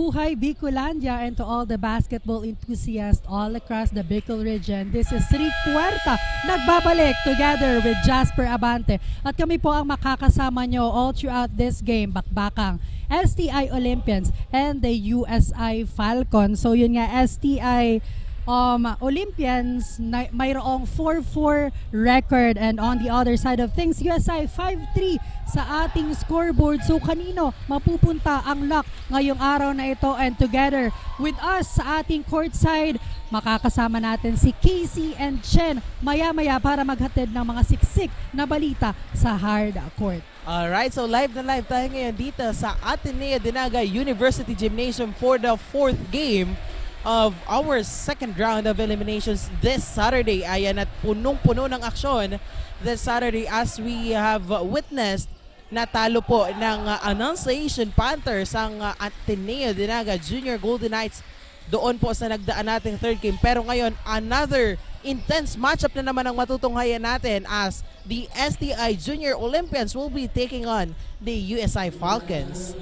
Mabuhay Bicolandia, and to all the basketball enthusiasts all across the Bicol region. This is Rick Puerta, nagbabalik together with Jasper Abante. At kami po ang makakasama nyo all throughout this game, bakbakang STI Olympians and the USI Falcons. So yun nga, STI Olympians mayroong 4-4 record, and on the other side of things, USI 5-3 sa ating scoreboard. So kanino mapupunta ang luck ngayong araw na ito? And together with us sa ating courtside, makakasama natin si Casey and Chen maya-maya para maghatid ng mga siksik na balita sa hard court. Alright, so live na live tayo ngayon dito sa Ateneo de Naga University Gymnasium for the 4th game of our second round of eliminations this Saturday. Ayan, at punong-puno ng aksyon this Saturday as we have witnessed natalo po ng Annunciation Panthers ang Ateneo de Naga Junior Golden Knights doon po sa nagdaan nating third game. Pero ngayon, another intense matchup na naman ang matutunghayan natin as the STI Junior Olympians will be taking on the USI Falcons.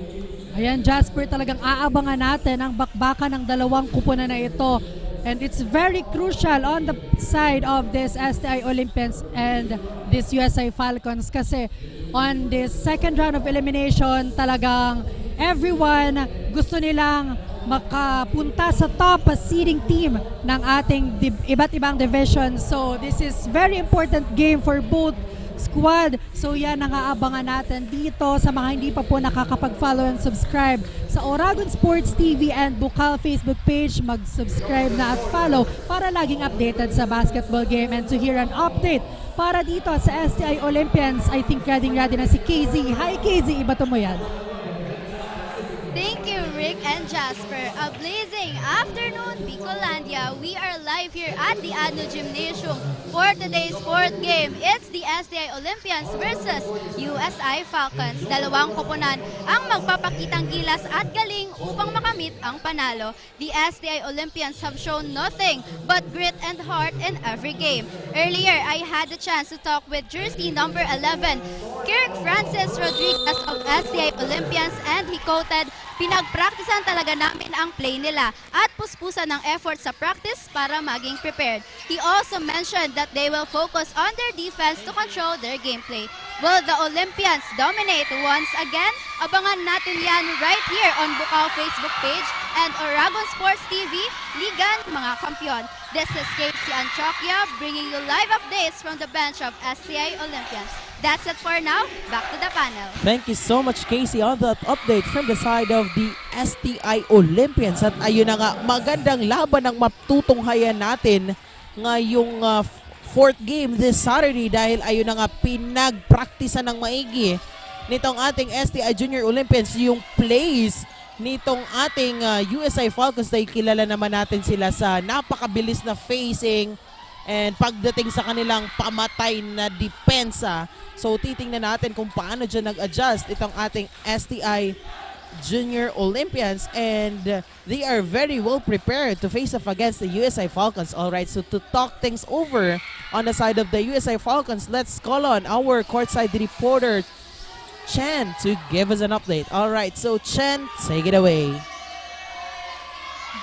Ayan, Jasper, talagang aabangan natin ang bakbakan ng dalawang kupunan na ito. And it's very crucial on the side of this STI Olympians and this USI Falcons kasi on this second round of elimination, talagang everyone gusto nilang makapunta sa top seeding team ng ating iba't ibang division. So this is very important game for both squad. So yan ang aabangan natin dito. Sa mga hindi pa po nakakapag-follow and subscribe sa Oragon Sports TV and Bucal Facebook page, mag-subscribe na at follow para laging updated sa basketball game. And to hear an update para dito sa STI Olympians, I think ready na si KZ. Hi KZ, ibato mo yan. Thank you, Rick and Jasper. A blazing afternoon, Bicolandia. We are live here at the ADNU Gymnasium for today's 4th game. It's the STI Olympians versus USI Falcons. Dalawang koponan ang magpapakitang gilas at galing upang makamit ang panalo. The STI Olympians have shown nothing but grit and heart in every game. Earlier, I had the chance to talk with jersey number 11, Kirk Francis Rodriguez of STI Olympians, and he quoted, "Pinagpraktisan talaga namin ang play nila at puspusan ng effort sa practice para maging prepared." He also mentioned that they will focus on their defense to control their gameplay. Will the Olympians dominate once again? Abangan natin yan right here on Bucal Facebook page and Oragon Sports TV, Ligan Mga Kampiyon. This is Casey Antioquia bringing you live updates from the bench of STI Olympians. That's it for now. Back to the panel. Thank you so much, Casey, on that update from the side of the STI Olympians. At ayun na nga, magandang laban ang matutunghayan natin ngayong 4th game this Saturday dahil ayun na nga, pinagpraktisan ng maigi nitong ating STI Junior Olympians yung plays nitong ating USI Falcons dahil kilala naman natin sila sa napakabilis na facing and pagdating sa kanilang pamatay na depensa. So titingnan natin kung paano dyan nag-adjust itong ating STI Junior Olympians, and they are very well prepared to face off against the USI Falcons. Alright, so to talk things over on the side of the USI Falcons, let's call on our courtside reporter Chen to give us an update. Alright, so Chen, take it away.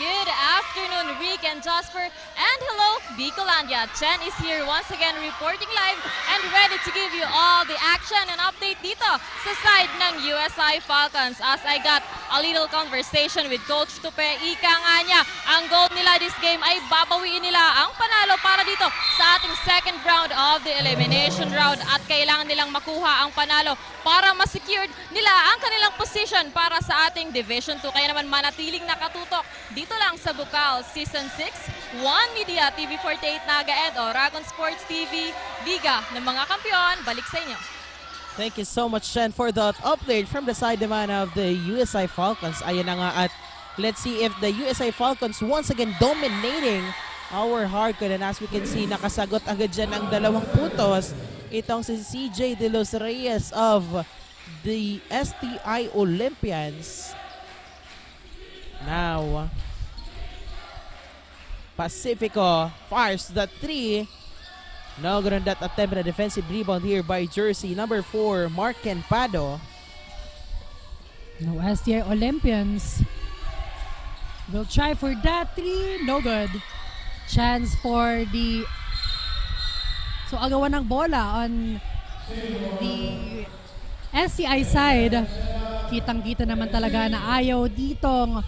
Good afternoon, Rick and Jasper, and hello, Bicolandia. Chen is here once again reporting live and ready to give you all the action and update dito sa side ng USI Falcons. As I got a little conversation with Coach Tupe, ika nga niya, ang goal nila this game ay babawiin nila ang panalo para dito sa ating second round of the elimination round, at kailangan nilang makuha ang panalo para ma-secured nila ang kanilang position para sa ating Division 2. Kaya naman manatiling nakatutok dito lang sa Bucal Season 6, One Media, TV48 Naga, and Oragon Sports TV, Liga ng mga Kampiyon. Balik sa inyo. Thank you so much, Chen, for that update from the side naman of the USI Falcons. Ayan na nga, at let's see if the USI Falcons once again dominating our hardcore. And as we can see, nakasagot agad dyan ang 2 puntos itong si CJ De Los Reyes of the STI Olympians. Now, Pacifico fires the 3. No good on that attempt at a defensive rebound here by jersey number 4, Mark Kenpado. No, STI Olympians Will try for that three. No good. Chance for the... So agawan ng bola on the STI side. Kitang-kita naman talaga na ayaw ditong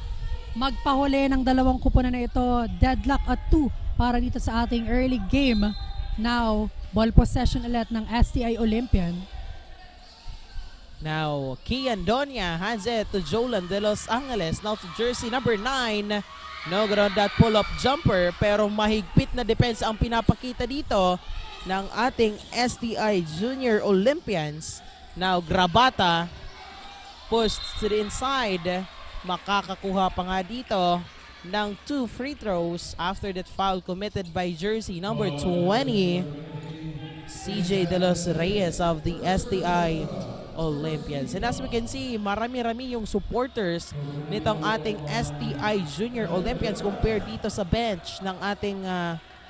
magpahuli ng dalawang kuponan na ito. Deadlock at 2 para dito sa ating early game. Now, ball possession ulit ng STI Olympian. Now, Kian Donia hands it to Jolan de Los Angeles. Now to jersey number 9. No good on that pull-up jumper. Pero mahigpit na depensa ang pinapakita dito ng ating STI Junior Olympians. Now, Grabata pushed to the inside. Makakakuha pa nga dito ng 2 free throws after that foul committed by jersey number 20. CJ De Los Reyes of the STI Olympians. And as we can see, marami-rami yung supporters nitong ating STI Junior Olympians compared dito sa bench ng ating,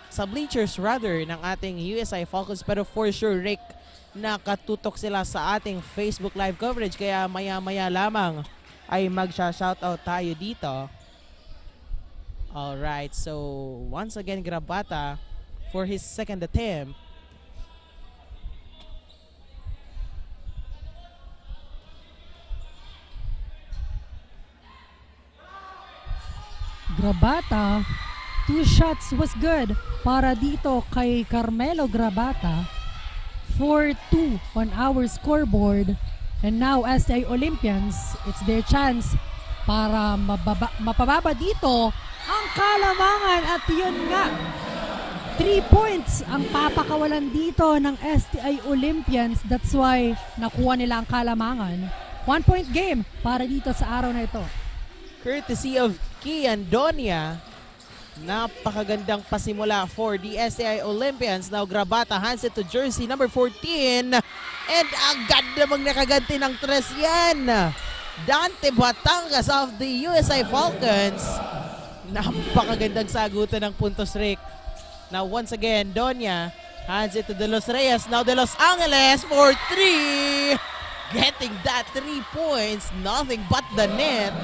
sa bleachers rather, ng ating USI Falcons. Pero for sure, Rick, nakatutok sila sa ating Facebook Live coverage. Kaya maya-maya lamang ay magsha-shoutout tayo dito. Alright, so once again, Grabata for his second attempt. Grabata, 2 shots was good para dito kay Carmelo Grabata. 4-2 on our scoreboard. And now STI Olympians, it's their chance para mapababa dito ang Kalamangan. At yun nga, 3 points ang papakawalan dito ng STI Olympians. That's why nakuha nila ang Kalamangan. 1 point game para dito sa araw na ito. Courtesy of Kian Donia. Napakagandang pasimula for the STI Olympians. Now Grabata hands it to jersey number 14. And agad namang nakaganti ng tres yan. Dante Batangas of the USI Falcons. Napakagandang sagutan ng puntos, Rick. Now once again, Donia hands it to De Los Reyes. Now De Los Angeles for 3. Getting that 3 points. Nothing but the net.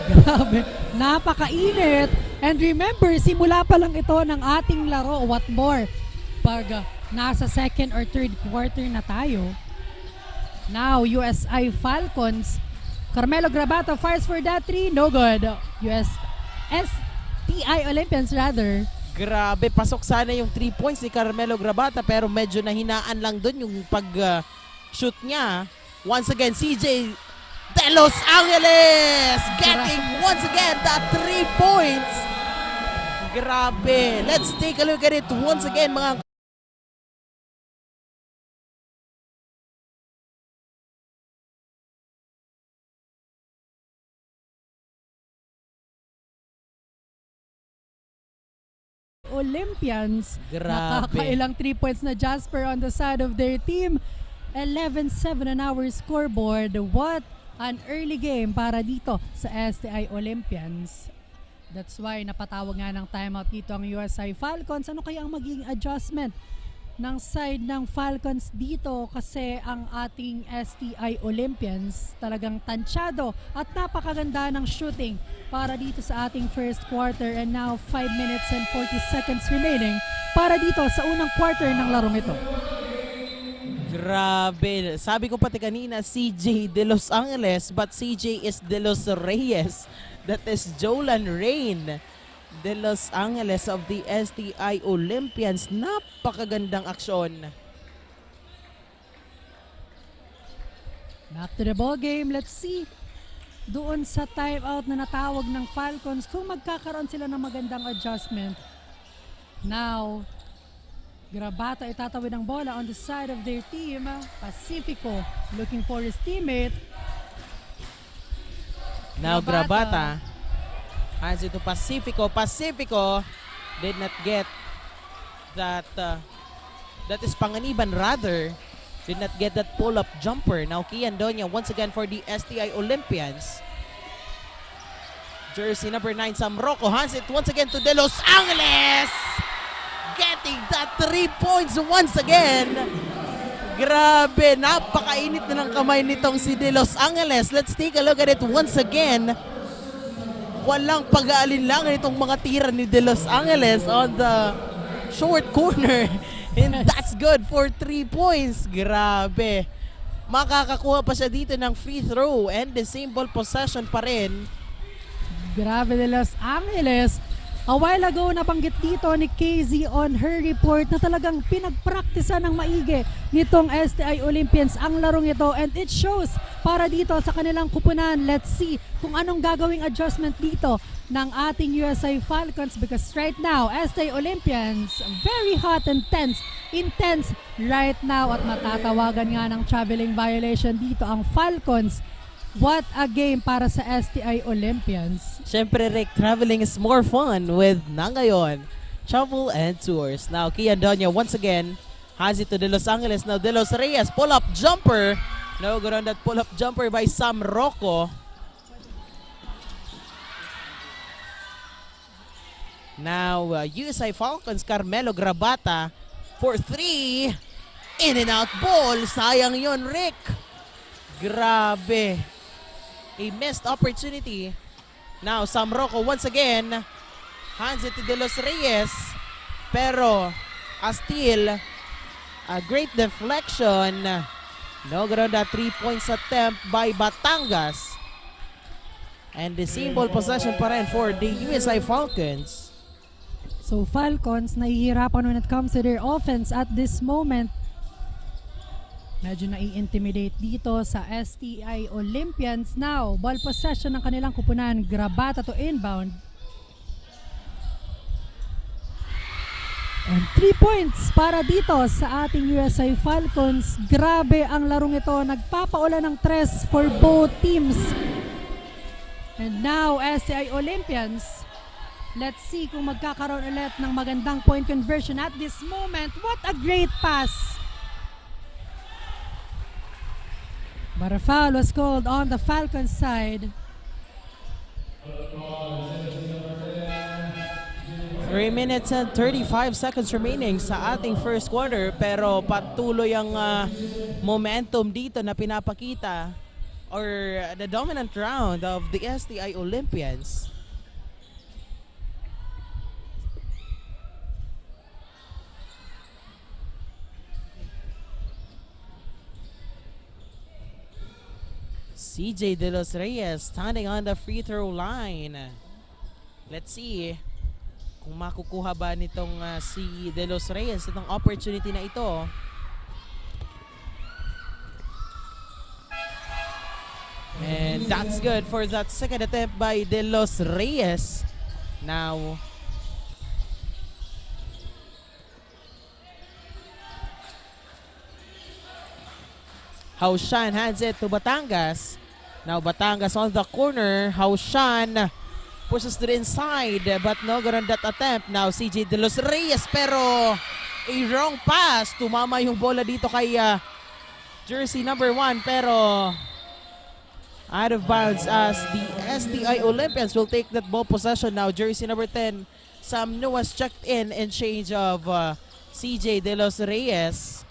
Grabe, napakainit. And remember, simula pa lang ito ng ating laro. What more? Pag nasa second or third quarter na tayo. Now, USI Falcons. Carmelo Grabata fires for that 3. No good. STI Olympians rather. Grabe, pasok sana yung 3 points ni Carmelo Grabata pero medyo nahinaan lang dun yung pag-shoot niya. Once again, CJ De Los Angeles getting once again that 3 points. Grabe. Let's take a look at it once again, mga Olympians. Grabe. Nakakailang 3 points na Jasper on the side of their team. 11-7 on our scoreboard. What an early game para dito sa STI Olympians. That's why napatawag nga ng timeout dito ang USI Falcons. Ano kaya ang magiging adjustment ng side ng Falcons dito? Kasi ang ating STI Olympians talagang tansyado at napakaganda ng shooting para dito sa ating first quarter. And now 5 minutes and 40 seconds remaining para dito sa unang quarter ng larong ito. Grabe. Sabi ko pati kanina, CJ De Los Angeles, but CJ is De Los Reyes. That is Jolan Rain De Los Angeles of the STI Olympians. Napakagandang aksyon. Back to the ball game. Let's see doon sa timeout na natawag ng Falcons kung magkakaroon sila ng magandang adjustment. Now, Grabata itatawid ang bola on the side of their team. Pacifico looking for his teammate. Now Grabata hands it to Pacifico. Pacifico did not get that. That is Panganiban rather. Did not get that pull-up jumper. Now Kian Donia once again for the STI Olympians. Jersey number 9 Sam Rocco hands it once again to De Los Angeles. Getting that 3 points once again. Grabe, napakainit na ng kamay nitong si De Los Angeles. Let's take a look at it once again. walang pag-aalinlangan itong mga tira ni De Los Angeles on the short corner. And that's good for 3 points. Grabe. Makakakuha pa siya dito ng free throw and the same ball possession pa rin. Grabe De Los Angeles. A while ago, nabanggit dito ni KZ on her report na talagang pinagpraktisan ng maigi nitong STI Olympians ang larong ito, and it shows para dito sa kanilang kupunan. Let's see kung anong gagawing adjustment dito ng ating USA Falcons, because right now, STI Olympians, very hot and intense right now, at matatawagan nga ng traveling violation dito ang Falcons. What a game para sa STI Olympians. Siyempre, Rick, traveling is more fun with Naga yon. Travel and tours. Now, Kian Donya once again has it to De Los Angeles. Now, De Los Reyes, pull-up jumper. No good on that pull-up jumper by Sam Rocco. Now, USA Falcons, Carmelo Grabata for 3. In and out ball. Sayang yon, Rick. Grabe. A missed opportunity. Now, Sam Rocco once again hands it to De Los Reyes. Pero, a steal. A great deflection. No good on that 3 points attempt by Batangas. And the same ball possession pa rin for the USA Falcons. So Falcons, nahihirapan when it comes to their offense at this moment. Medyo nai-intimidate dito sa STI Olympians. Now, ball possession ng kanilang kupunan. Grabata to inbound. And 3 points para dito sa ating USA Falcons. Grabe ang larong ito. Nagpapaulan ng 3 for both teams. And now, STI Olympians. Let's see kung magkakaroon ulit ng magandang point conversion at this moment. What a great pass! But a foul was called on the Falcons side. 3 minutes and 35 seconds remaining sa ating first quarter, pero patuloy ang momentum dito na pinapakita, or the dominant round of the STI Olympians. CJ De Los Reyes standing on the free throw line. Let's see kung makukuha ba nitong si De Los Reyes itong opportunity na ito. And that's good for that second attempt by De Los Reyes. Now, Haushan hands it to Batangas. Now Batangas on the corner. Haushan pushes to the inside, but no good on that attempt. Now CJ De Los Reyes, pero a wrong pass. Tumama yung bola dito kay jersey number 1, pero out of bounds as the STI Olympians will take that ball possession. Now jersey number 10, Sam Nuas checked in change of CJ De Los Reyes.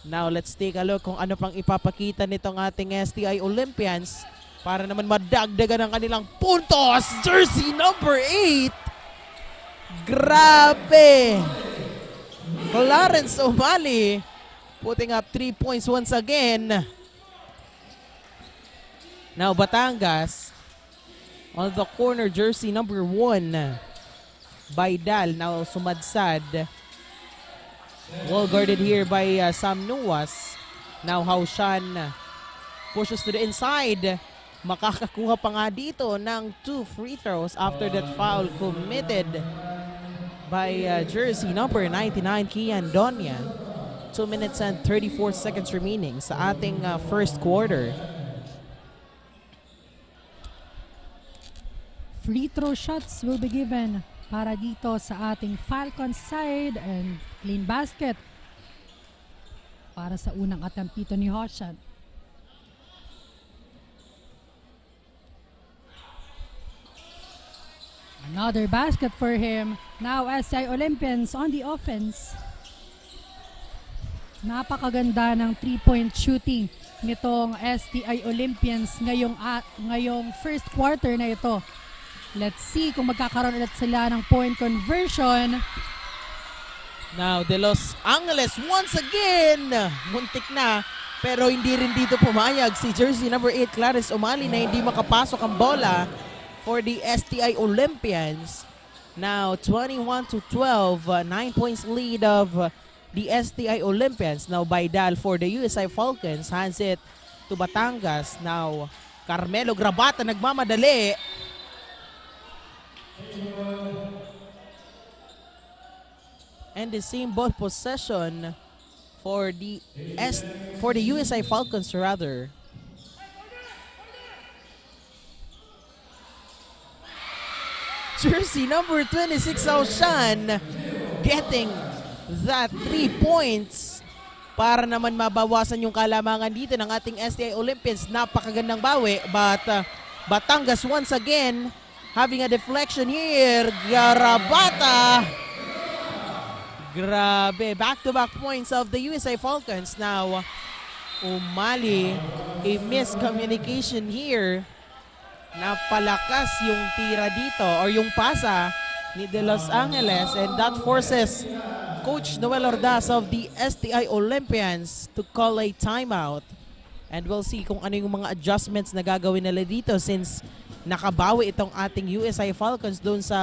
Now let's take a look kung ano pang ipapakita nitong ating STI Olympians para naman madagdagan ang kanilang puntos. Jersey number 8. Grabe! Clarence O'Malley putting up 3 points once again. Now Batangas on the corner, jersey number 1 by Dal. Now sumadsad. Well guarded here by Sam Nuas. Now Haushan pushes to the inside. Makakakuha pa nga dito ng 2 free throws after that foul committed by jersey number 99, Kian Donya. 2 minutes and 34 seconds remaining sa ating first quarter. Free throw shots will be given para dito sa ating Falcons side, and clean basket para sa unang attempt dito ni Haushan. Another basket for him. Now STI Olympians on the offense. Napakaganda ng 3-point shooting nitong STI Olympians ngayong first quarter na ito. Let's see kung magkakaroon ulit sila ng point conversion. Now, De Los Angeles once again. Muntik na. Pero hindi rin dito pumayag si jersey number 8, Clarence Umali, na hindi makapasok ang bola for the STI Olympians. Now, 21-12, 9 points lead of the STI Olympians. Now, Baidal for the USI Falcons hands it to Batangas. Now, Carmelo Grabata nagmamadali. And the same ball possession for the USI Falcons rather. Jersey number 26 Aushan getting that 3 points para naman mabawasan yung kalamangan dito ng ating STI Olympians. Napakagandang bawi, but Batangas once again having a deflection here. Garabata. Grabe, back-to-back points of the USA Falcons. Now, Umali, a miscommunication here. Napalakas yung tira dito or yung pasa ni De Los Angeles, and that forces Coach Noel Ordaz of the STI Olympians to call a timeout. And we'll see kung ano yung mga adjustments na gagawin nila dito since nakabawi itong ating USA Falcons doon sa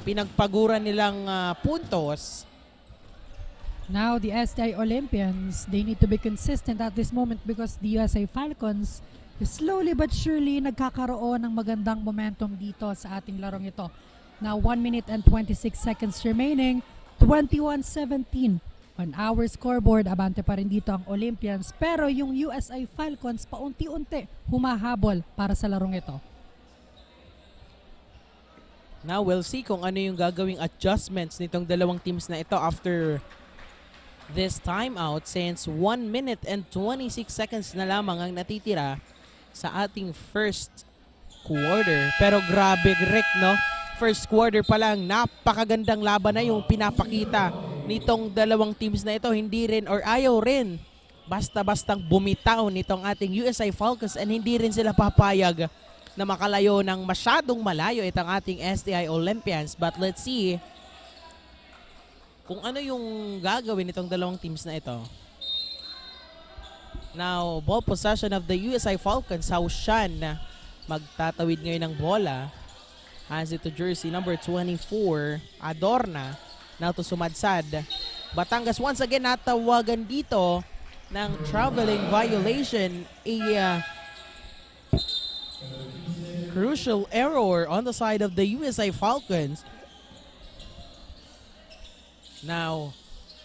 pinagpaguran nilang puntos. Now, the STI Olympians, they need to be consistent at this moment because the USA Falcons slowly but surely nagkakaroon ng magandang momentum dito sa ating larong ito. Now, 1 minute and 26 seconds remaining, 21-17 on our scoreboard. Abante pa rin dito ang Olympians, pero yung USA Falcons paunti-unti humahabol para sa larong ito. Now we'll see kung ano yung gagawing adjustments nitong dalawang teams na ito after this timeout, since 1 minute and 26 seconds na lamang ang natitira sa ating first quarter. Pero grabe, Rick, no? First quarter pa lang, napakagandang laban na yung pinapakita nitong dalawang teams na ito. Hindi rin or ayaw rin basta-bastang bumitaw nitong ating USA Falcons, and hindi rin sila papayag na makalayo ng masyadong malayo itong ating STI Olympians. But let's see kung ano yung gagawin itong dalawang teams na ito. Now, ball possession of the USA Falcons. Haushan magtatawid ngayon ng bola. Hands it to jersey number 24, Adorna. Now to Sumadsad. Batangas once again natawagan dito ng traveling violation. Crucial error on the side of the USA Falcons. Now,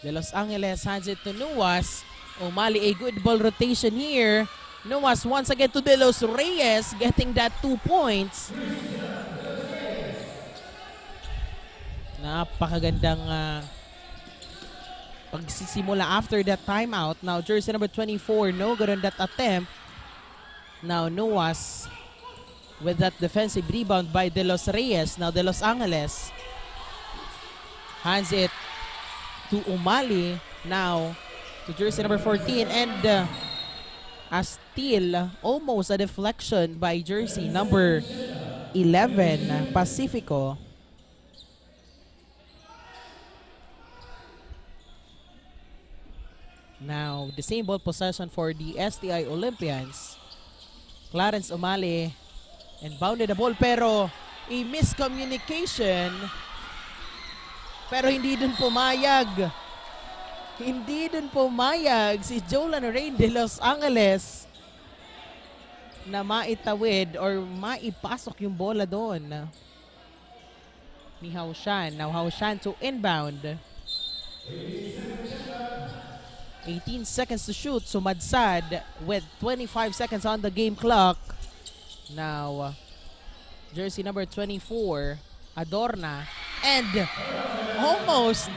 De Los Angeles hands it to Nuwas. Umali, a good ball rotation here. Nuwas once again to De Los Reyes, getting that 2 points. Napakagandang pagsisimula after that timeout. Now, jersey number 24, no good on that attempt. Now, Nuwas with that defensive rebound by De Los Reyes. Now, De Los Angeles hands it to Umali. Now, to jersey number 14. And a steal, almost a deflection by jersey number 11, Pacifico. Now, the same ball possession for the STI Olympians. Clarence Umali and bounded the ball, pero a miscommunication. Pero hindi dun pumayag. Hindi dun pumayag si Jolan Rain de Los Angeles na maitawid or maipasok yung bola doon ni Haushan. Now Haushan to inbound. 18 seconds to shoot. Sumadsad with 25 seconds on the game clock. Now, jersey number 24, Adorna. And almost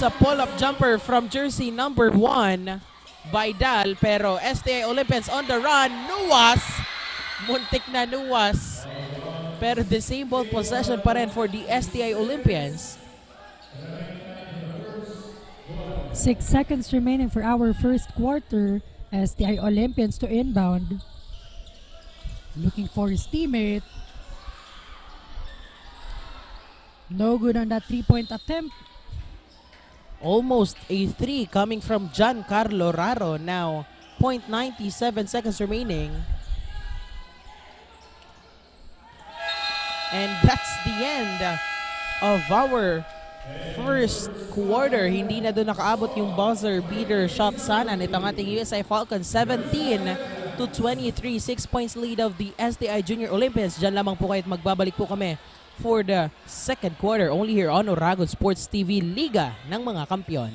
a pull-up jumper from jersey number 1, Baidal. Pero STI Olympians on the run. Nuwas. Muntik na Nuwas. Pero the same ball possession pa rin for the STI Olympians. 6 seconds remaining for our first quarter. STI Olympians to inbound. Looking for his teammate. No good on that 3-point attempt. Almost a 3 coming from Giancarlo Raro. Now, 0.97 seconds remaining. And that's the end of our first quarter. Hindi na doon nakaabot yung buzzer beater shot sana nitong ating USI Falcons. 17-23, 6 points lead of the STI Junior Olympians. Diyan lamang po kayo at magbabalik po kami for the second quarter only here on Oragon Sports TV, Liga ng mga Kampiyon.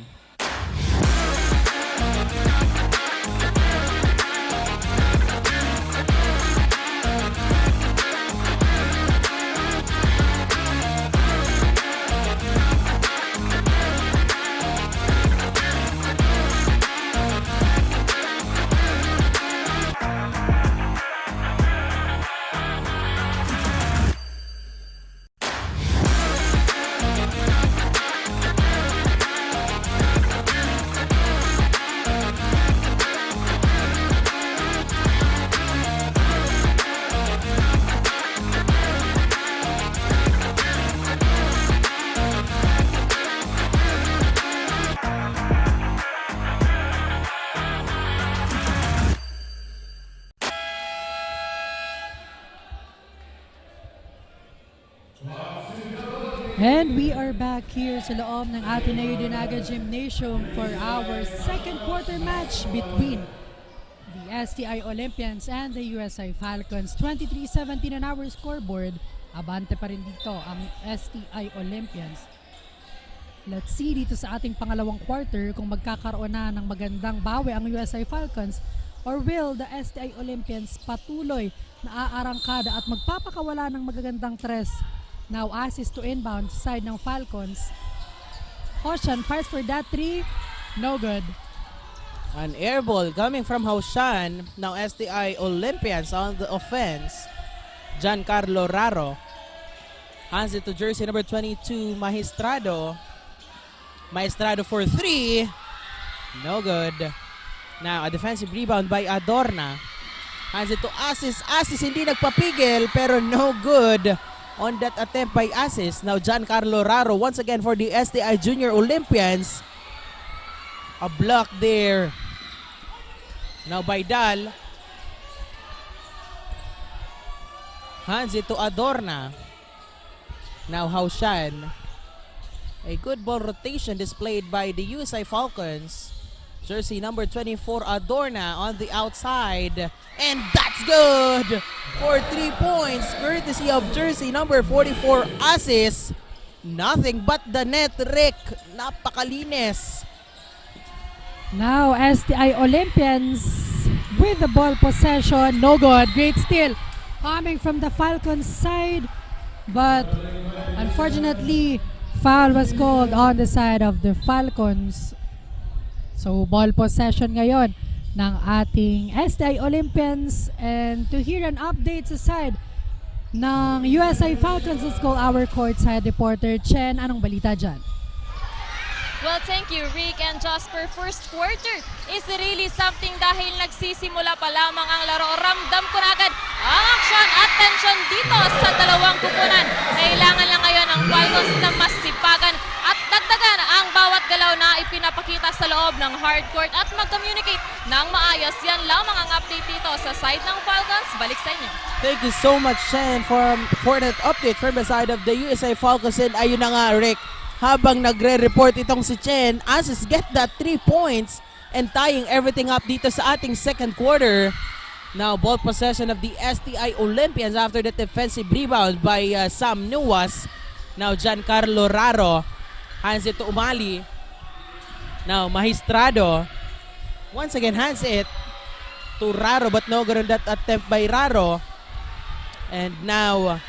And we are back here sa loob ng Ateneo de Naga Gymnasium for our second quarter match between the STI Olympians and the USI Falcons. 23-17 on our scoreboard. Abante pa rin dito ang STI Olympians. Let's see dito sa ating pangalawang quarter kung magkakaroon na ng magandang bawi ang USI Falcons or will the STI Olympians patuloy na aarangkada at magpapakawala ng magagandang tres. Now assist to inbound side ng Falcons. Hoshan fires for that 3. No good. An air ball coming from Hoshan. Now STI Olympians on the offense. Giancarlo Raro hands it to jersey number 22, Maestrado. Maestrado for 3. No good. Now a defensive rebound by Adorna. Hands it to Asis. Asis hindi nagpapigil pero no good on that attempt by Asis. Now Giancarlo Raro once again for the STI Junior Olympians. A block there. Now by Dal. Hands it to Adorna. Now Haushan. A good ball rotation displayed by the USI Falcons. Jersey number 24 Adorna on the outside. And that's good for 3 points courtesy of jersey number 44 Asis. Nothing but the net, Rick. Napakalinis. Now STI Olympians with the ball possession. No good. Great steal coming from the Falcons side. But unfortunately, foul was called on the side of the Falcons. So ball possession ngayon ng ating STI Olympians. And to hear an update sa side ng USI Falcons, let's call our courtside reporter Chen. Anong balita dyan? Well, thank you, Rick and Jasper. First quarter is really something dahil nagsisimula pa lamang ang laro. Ramdam ko na agad ang action at tension dito sa dalawang kupunan. Kailangan lang ngayon ang Falcons na mas sipagan at dagdagan ang bawat galaw na ipinapakita sa loob ng hardcourt at mag-communicate ng maayos. Yan lamang ang update dito sa side ng Falcons. Balik sa inyo. Thank you so much, Chen, for that update from the side of the USA Falcons. And ayun na nga, Rick, habang nagre-report itong si Chen, Asis get that 3 points and tying everything up dito sa ating second quarter. Now, ball possession of the STI Olympians after the defensive rebound by Sam Nuwas. Now, Giancarlo Raro hands it to Umali. Now, Maestrado once again hands it to Raro, but no good on that attempt by Raro. And now,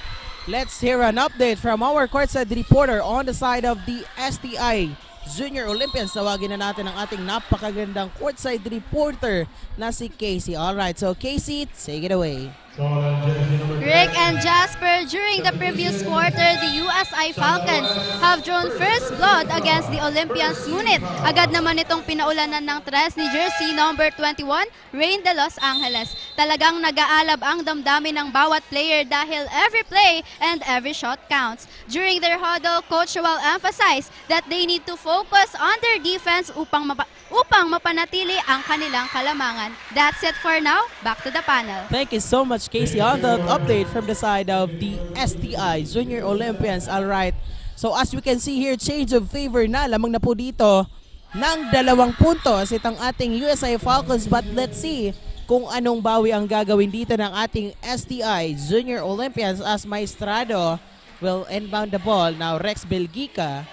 let's hear an update from our courtside reporter on the side of the STI Junior Olympians. Tawagin na natin ang ating napakagandang courtside reporter na si Casey. Alright, so Casey, take it away. So, jersey number Rick and Jasper, during the previous quarter, the USI Falcons have drawn first blood against the Olympians. Ngunit agad naman itong pinaulanan ng tres ni jersey number 21, Rain de Los Angeles. Talagang nag-aalab ang damdamin ng bawat player dahil every play and every shot counts. During their huddle, Coach will emphasize that they need to focus on their defense upang mapanatili ang kanilang kalamangan. That's it for now. Back to the panel. Thank you so much, Casey, on the update from the side of the STI Junior Olympians. All right. So as we can see here, change of favor na lamang na po dito ng 2 puntos itong ating USI Falcons. But let's see kung anong bawi ang gagawin dito ng ating STI Junior Olympians as Maestrado will inbound the ball. Now Rex Belgica.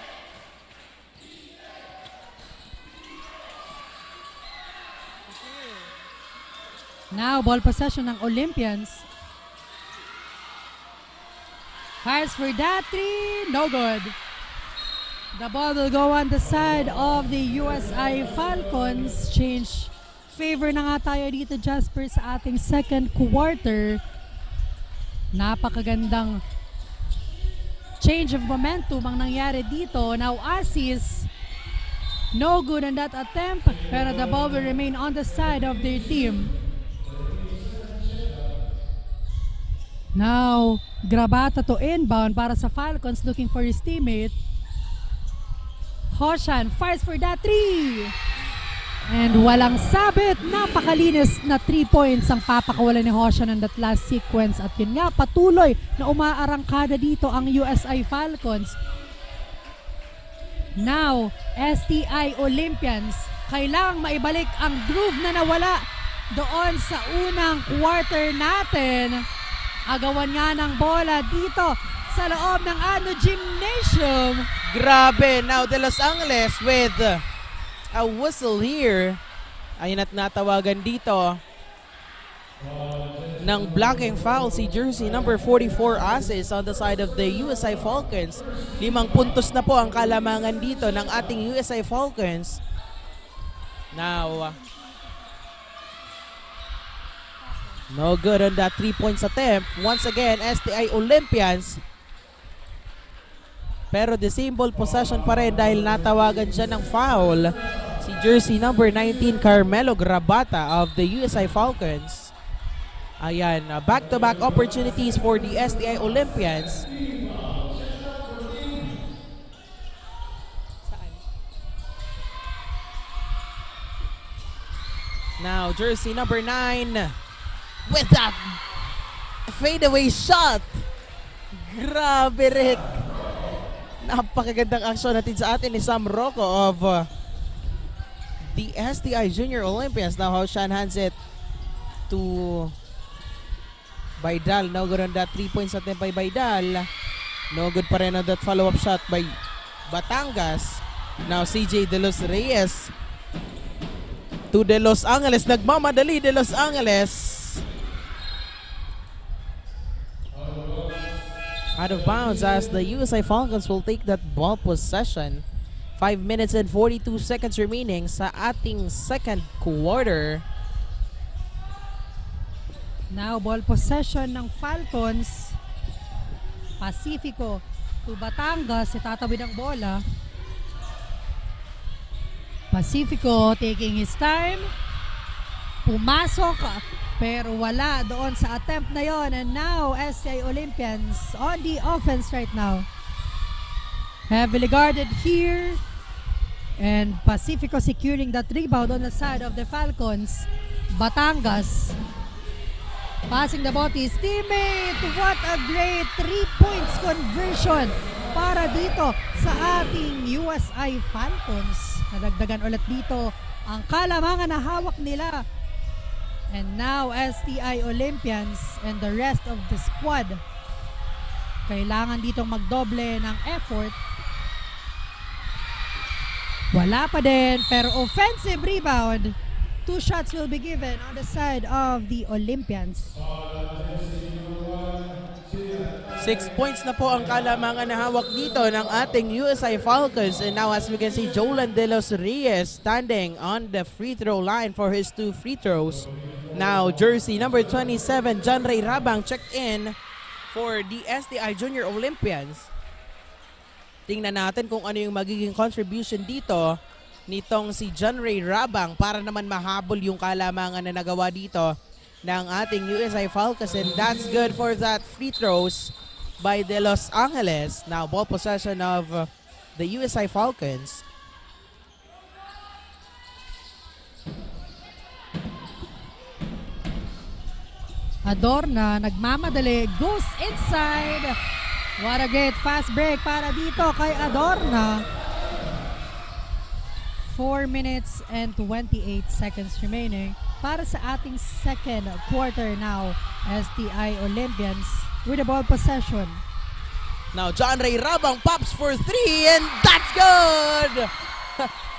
Now, ball possession ng Olympians. Fires for that three, no good. The ball will go on the side of the USI Falcons. Change favor na nga tayo dito, Jasper, sa ating second quarter. Napakagandang change of momentum ang nangyari dito. Now, assist. No good on that attempt, pero the ball will remain on the side of their team. Now, Grabata to inbound para sa Falcons looking for his teammate. Hoshan fires for that three. And walang sabit. Napakalinis na 3 points ang papakawalan ni Hoshan in that last sequence. At yun nga, patuloy na umaarangkada dito ang USI Falcons. Now, STI Olympians, kailangang maibalik ang groove na nawala doon sa unang quarter natin. Agawan nga ng bola dito sa loob ng ADNU Gymnasium. Grabe. Now De Los Angeles with a whistle here. Ayun at natawagan dito ng blocking foul si jersey number 44 Aces on the side of the USI Falcons. 5 puntos na po ang kalamangan dito ng ating USI Falcons. Now, no good on that 3 points attempt. Once again, STI Olympians. Pero the same ball possession pa rin dahil natawagan siya ng foul si jersey number 19 Carmelo Grabata of the USI Falcons. Ayan, back-to-back opportunities for the STI Olympians. Now, jersey number 9 with that fadeaway shot. Grabe, Rick. Napakagandang aksyon natin sa atin ni Sam Rocco of the STI Junior Olympians. Now, Hoshan hands it to Baidal. No good on that 3 points attempt by Baidal. No good pa rin on that follow-up shot by Batangas. Now, CJ De Los Reyes to De Los Angeles. Nagmamadali De Los Angeles. Out of bounds as the USI Falcons will take that ball possession. 5 minutes and 42 seconds remaining sa ating second quarter. Now, ball possession ng Falcons. Pacifico to Batangas. Itatawid ang bola. Pacifico taking his time. Pumasok. Pero wala doon sa attempt na yon. And now, STI Olympians on the offense right now. Heavily guarded here. And Pacifico securing that rebound on the side of the Falcons. Batangas passing the ball to his teammate. What a great 3 points conversion para dito sa ating USI Falcons. Nadagdagan ulit dito ang kalamangan na hawak nila. And now STI Olympians and the rest of the squad kailangan ditong magdoble ng effort. Wala pa din, pero offensive rebound. 2 shots will be given on the side of the Olympians. 6 points na po ang kalamangan na hawak dito ng ating USI Falcons. And now as we can see, Jolan De Los Reyes standing on the free throw line for his 2 free throws. Now, jersey number 27, John Ray Rabang checked in for the STI Junior Olympians. Tingnan natin kung ano yung magiging contribution dito nitong si John Ray Rabang para naman mahabol yung kalamangan na nagawa dito ng ating USI Falcons, and that's good for that free throws by the Los Angeles. Now, ball possession of the USI Falcons. Adorna, nagmamadali, goes inside. What a great fast break para dito kay Adorna. 4 minutes and 28 seconds remaining para sa ating second quarter now. STI Olympians with the ball possession. Now, John Ray Rabang pops for 3 and that's good!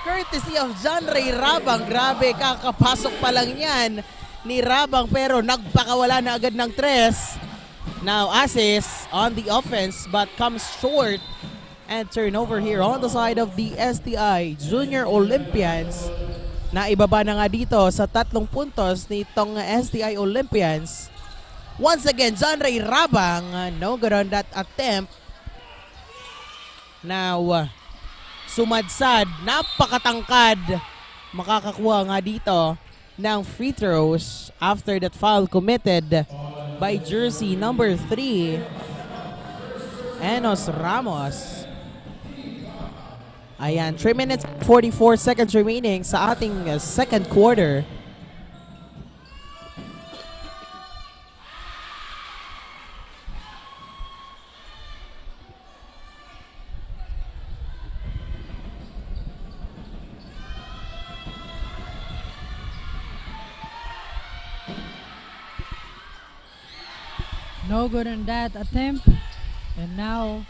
Courtesy of John Ray Rabang. Grabe, kakapasok pa lang yan ni Rabang pero nagpakawala na agad ng 3. Now, assist on the offense but comes short, and turnover here on the side of the STI Junior Olympians. Na ibaba na nga dito sa 3 puntos nitong STI Olympians. Once again, John Ray Rabang, no good on that attempt. Now, sumadsad, napakatangkad. Makakakuha nga dito ng free throws after that foul committed by jersey number 3, Enos Ramos. Ayan, 3 minutes 44 seconds remaining sa ating second quarter. No good on that attempt. And now,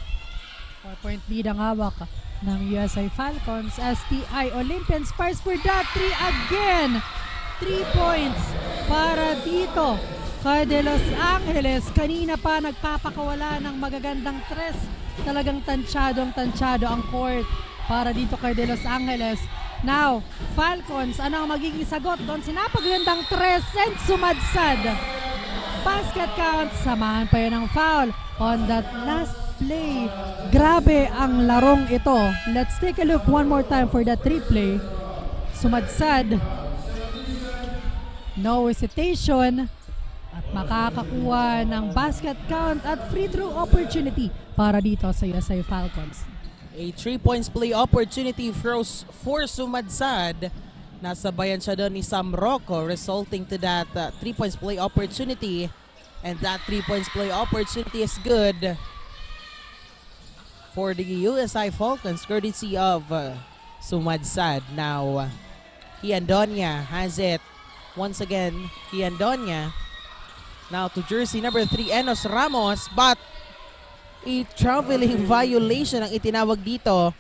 4-point lead ang hawak ng USI Falcons. STI Olympians fires for that 3 again. 3 points para dito kay De Los Angeles. Kanina pa nagpapakawala ng magagandang 3. Talagang tansyado ang court para dito kay De Los Angeles. Now, Falcons, ano ang magiging sagot doon? Sinapagandang 3 and sumadsad. Basket count, samahan pa yun ng foul on that last play. Grabe ang larong ito. Let's take a look one more time for that replay. Sumadsad. No hesitation. At makakakuha ng basket count at free throw opportunity para dito sa USI Falcons. A 3 points play opportunity for Sumadsad. Nasabayan siya doon ni Sam Rocco, resulting to that 3 points play opportunity. And that 3 points play opportunity is good for the USI Falcons, courtesy of Sumadsad. Now, Kiandonia has it. Once again, Kiandonia. Now to jersey number 3, Enos Ramos. But a traveling violation ang itinawag dito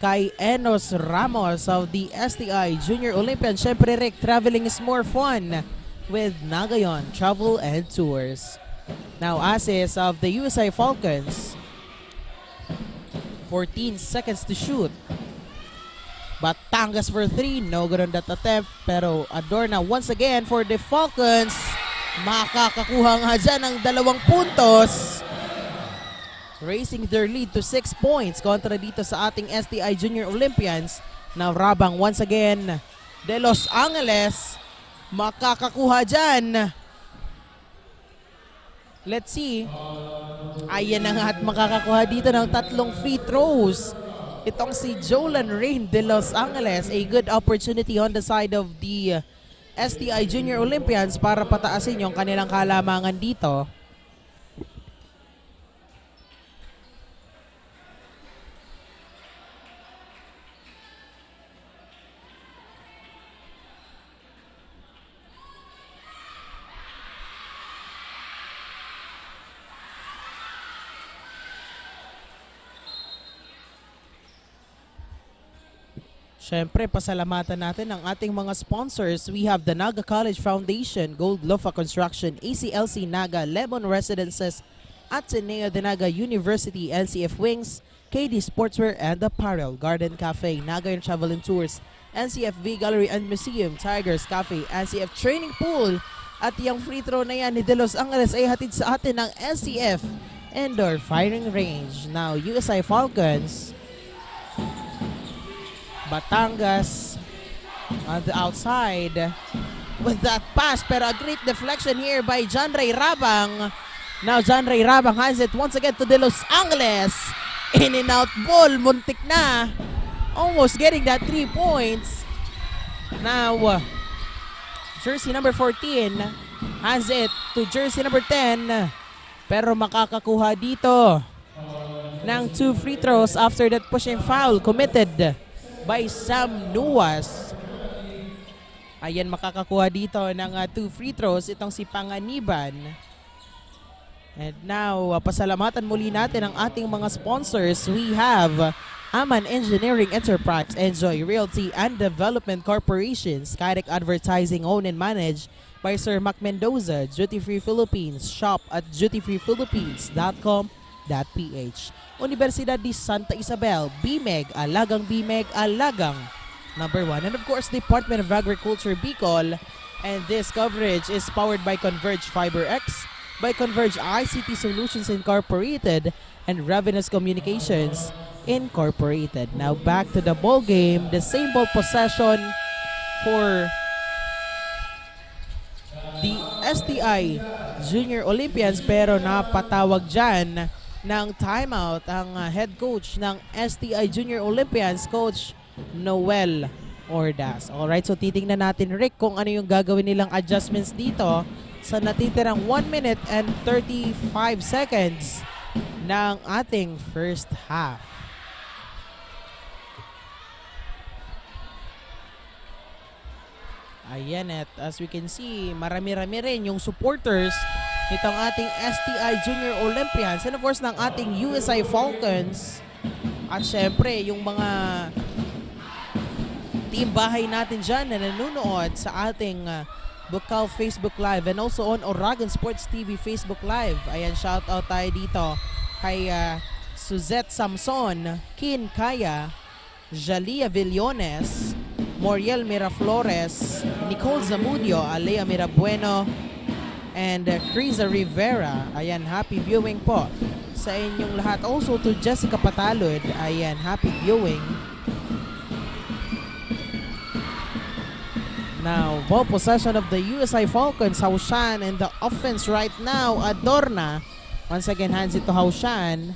kay Enos Ramos of the STI Junior Olympian. Syempre, Rick, traveling is more fun with Naga yon, Travel and Tours. Now, assist of the USI Falcons. 14 seconds to shoot. Batangas for 3. No good on that attempt. Pero Adorna once again for the Falcons. Makakakuha nga dyan ng 2 puntos. Raising their lead to 6 points kontra dito sa ating STI Junior Olympians. Now Rabang once again. De Los Angeles makakakuha dyan. Let's see. Ayan na nga at makakakuha dito ng 3 free throws. Itong si Jolan Rain de Los Angeles. A good opportunity on the side of the STI Junior Olympians para pataasin yung kanilang kalamangan dito. Siyempre, pasalamatan natin ang ating mga sponsors. We have the Naga College Foundation, Gloffa Construction, ACLC Naga, Lemon Residences, Ateneo de Naga University, NCF Wings, KD Sportswear and Apparel, Garden Café, Naga and Travel and Tours, NCF V Gallery and Museum, Tigers Café, NCF Training Pool, At yung free throw na yan ni De Los Angeles ay hatid sa atin ng NCF Indoor Firing Range. Now, USI Falcons, Batangas on the outside with that pass, pero a great deflection here by John Ray Rabang. Now John Ray Rabang hands it once again to De Los Angeles. In and out ball, muntik na. Almost getting that 3 points. Now, jersey number 14 hands it to jersey number 10. Pero makakakuha dito ng 2 free throws after that pushing foul committed by Sam Nuas. Ayan, makakakuha dito ng 2 free throws itong si Panganiban. And now, pasalamatan muli natin ang ating mga sponsors. We have Aman Engineering Enterprise, Enjoy Realty and Development Corporation, Skytech Advertising, owned and managed by Sir Mac Mendoza, Duty Free Philippines, shop at dutyfreephilippines.com.ph. Unibersidad de Santa Isabel, BMEG, Alagang BMEG, Alagang number 1. And of course, Department of Agriculture, Bucal. And this coverage is powered by Converge FiberX, by Converge ICT Solutions Incorporated, and Revenues Communications Incorporated. Now back to the ball game. The same ball possession for the STI Junior Olympians, pero napatawag dyan ng timeout ang head coach ng STI Junior Olympians, Coach Noel Ordas. Alright, so titingnan natin, Rick, kung ano yung gagawin nilang adjustments dito sa natitirang 1 minute and 35 seconds ng ating first half. Ayan, at as we can see, marami-rami rin yung supporters nitong ating STI Junior Olympians and of course ng ating USI Falcons. At syempre, yung mga team bahay natin dyan na nanonood sa ating Bucal Facebook Live and also on Oragon Sports TV Facebook Live. Ayan, shout out tayo dito kay Suzette Samson, Kin Kaya, Jalia Villones, Moriel Miraflores, Nicole Zamudio, Alea Mirabueno, and Criza Rivera. Ayan, happy viewing po sa inyong lahat. Also to Jessica Patalod, ayan, happy viewing. Now, ball possession of the USI Falcons. Haushan in the offense right now. Adorna once again hands it to Haushan.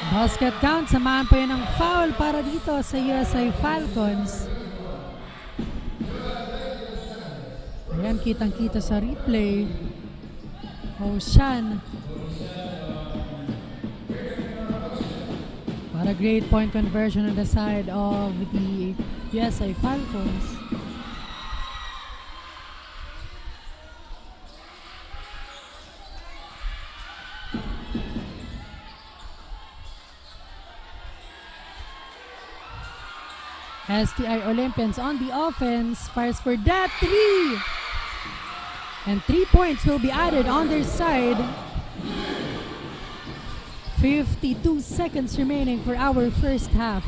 Basket count. Samahan po yun ng foul para dito sa USI Falcons. Ayan, kitang-kita sa replay. Haushan. What a great point conversion on the side of the USI Falcons. STI Olympians on the offense, fires for that 3. And 3 points will be added on their side. 52 seconds remaining for our first half.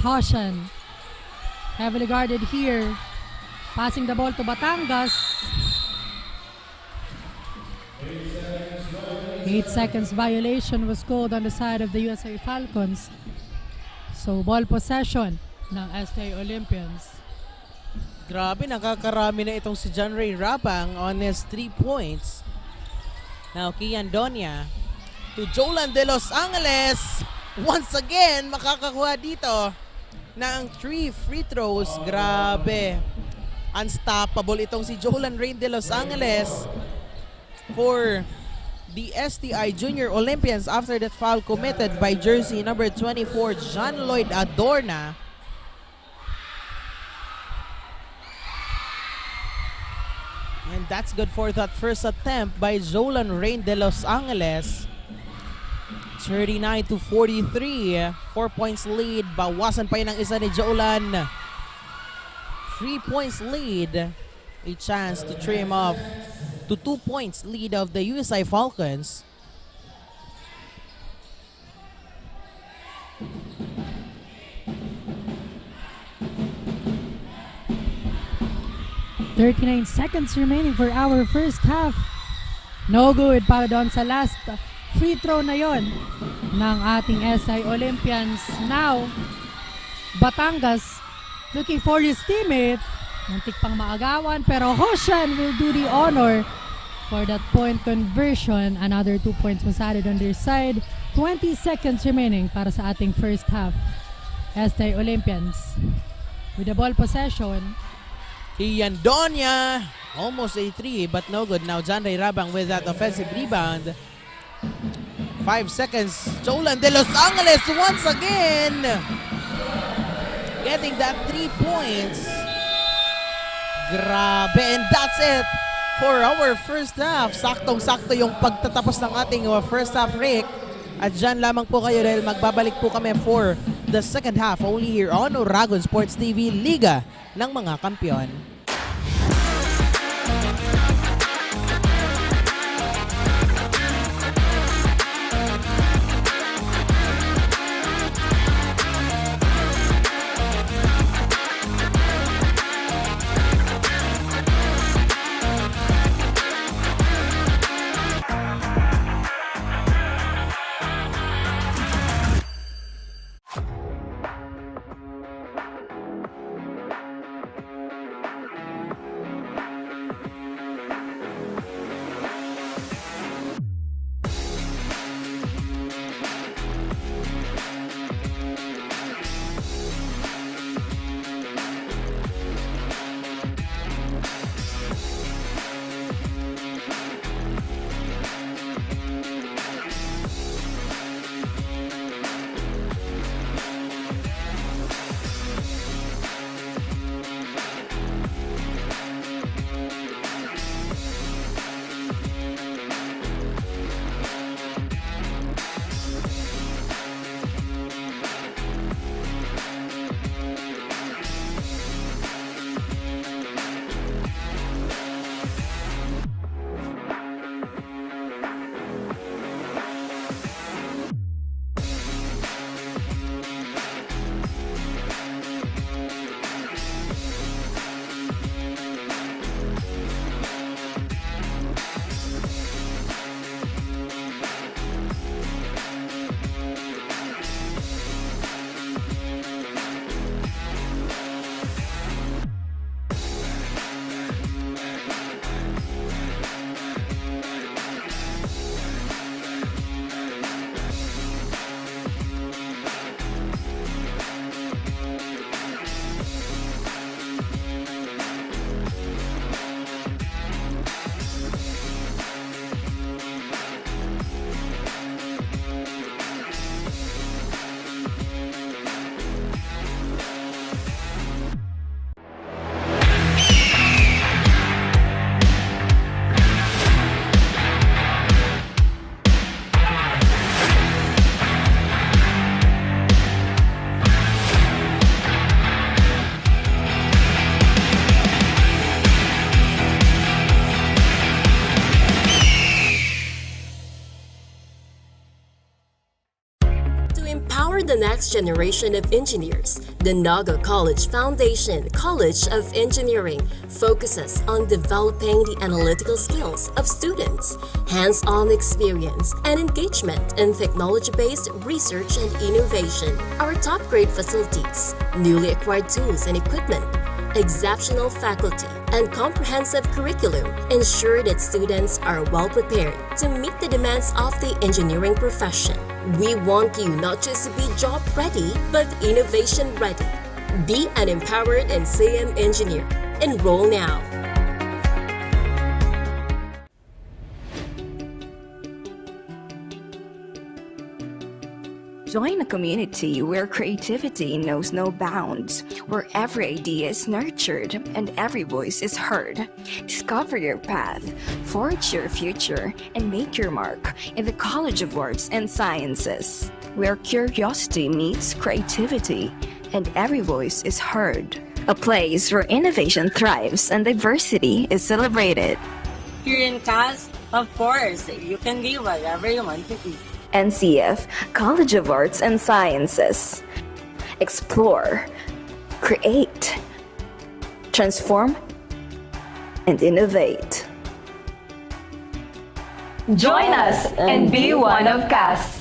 Haushan, heavily guarded here. Passing the ball to Batangas. 8 seconds violation was called on the side of the USA Falcons. So ball possession ng STI Olympians. Grabe, nakakarami na itong si John Ray Rabang on his 3 points. Now, Kian Donia to Jolan De Los Angeles. Once again, makakakuha dito ng 3 free throws. Grabe. Unstoppable itong si Jolan Rain De Los Angeles for the STI Junior Olympians after that foul committed by jersey number 24, John Lloyd Adorna. And that's good for that first attempt by Jolan Rain De Los Angeles. 39-43. 4 points lead. Bawasan pa yun ng isa ni Jolan. 3 points lead. A chance to trim off to 2 points lead of the USI Falcons. 39 seconds remaining for our first half. No good para doon sa last free throw na yon ng ating SI Olympians. Now, Batangas looking for his teammate. Muntik pang maagawan pero Hoshan will do the honor for that point conversion. Another 2 points was added on their side. 20 seconds remaining para sa ating first half. SI Olympians with the ball possession. Kian Donya, almost a 3 but no good. Now John Ray Rabang with that offensive rebound. 5 seconds. Jolan de Los Angeles once again getting that 3 points. Grabe, and that's it for our first half. Saktong-sakto yung pagtatapos ng ating first half, Rick. At dyan lamang po kayo dahil magbabalik po kami for the second half only here on Uragon Sports TV, Liga ng mga Kampiyon. The next generation of engineers, the Naga College Foundation College of Engineering focuses on developing the analytical skills of students, hands-on experience, and engagement in technology-based research and innovation. Our top-grade facilities, newly acquired tools and equipment, exceptional faculty, and comprehensive curriculum ensure that students are well prepared to meet the demands of the engineering profession. We want you not just to be job ready, but innovation ready. Be an empowered and CM engineer. Enroll now. Join a community where creativity knows no bounds, where every idea is nurtured and every voice is heard. Discover your path, forge your future, and make your mark in the College of Arts and Sciences, where curiosity meets creativity and every voice is heard. A place where innovation thrives and diversity is celebrated. Here in CAS, of course, you can be whatever you want to be. NCF College of Arts and Sciences. Explore, create, transform, and innovate. Join us and be one of CAS.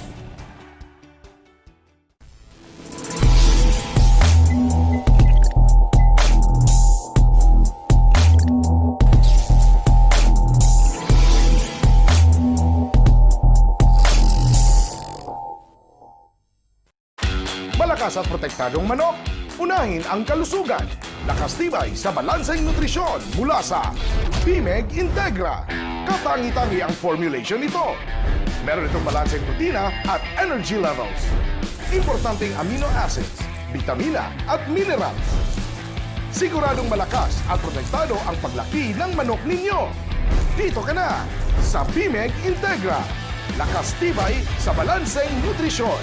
Malakas at protektadong manok, unahin ang kalusugan. Lakas tibay sa balanseng nutrisyon mula sa BMEG Integra. Katangi-tangi ang formulation nito. Meron itong balanseng protina at energy levels. Importanteng amino acids, vitamina at minerals. Siguradong malakas at protektado ang paglaki ng manok ninyo. Dito ka na sa BMEG Integra. Lakas tibay sa balanseng nutrisyon.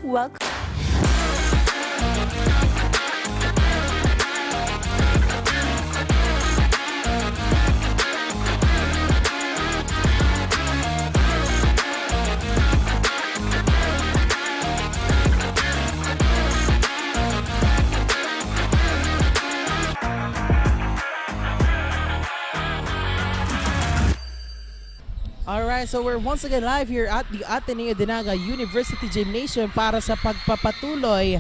Welcome. Alright, so we're once again live here at the Ateneo de Naga University Gymnasium para sa pagpapatuloy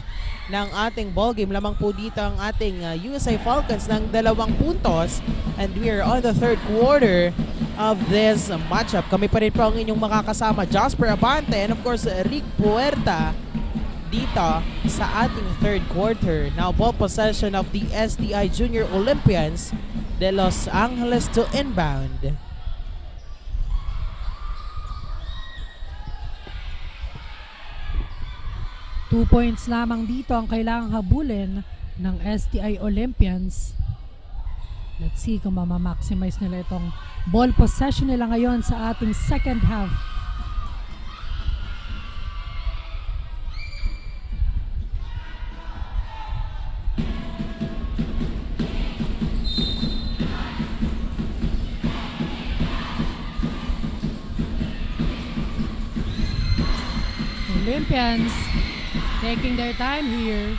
ng ating ballgame. Lamang po dito ang ating USA Falcons ng 2 puntos, and we are on the third quarter of this matchup. Kami pa rin po ang inyong makakasama, Jasper Abante and of course Rick Puerta dito sa ating third quarter. Now ball possession of the STI Junior Olympians de Los Angeles to inbound. 2 points lamang dito ang kailangang habulin ng STI Olympians. Let's see kung mamaximize nila itong ball possession nila ngayon sa ating second half. Olympians taking their time here,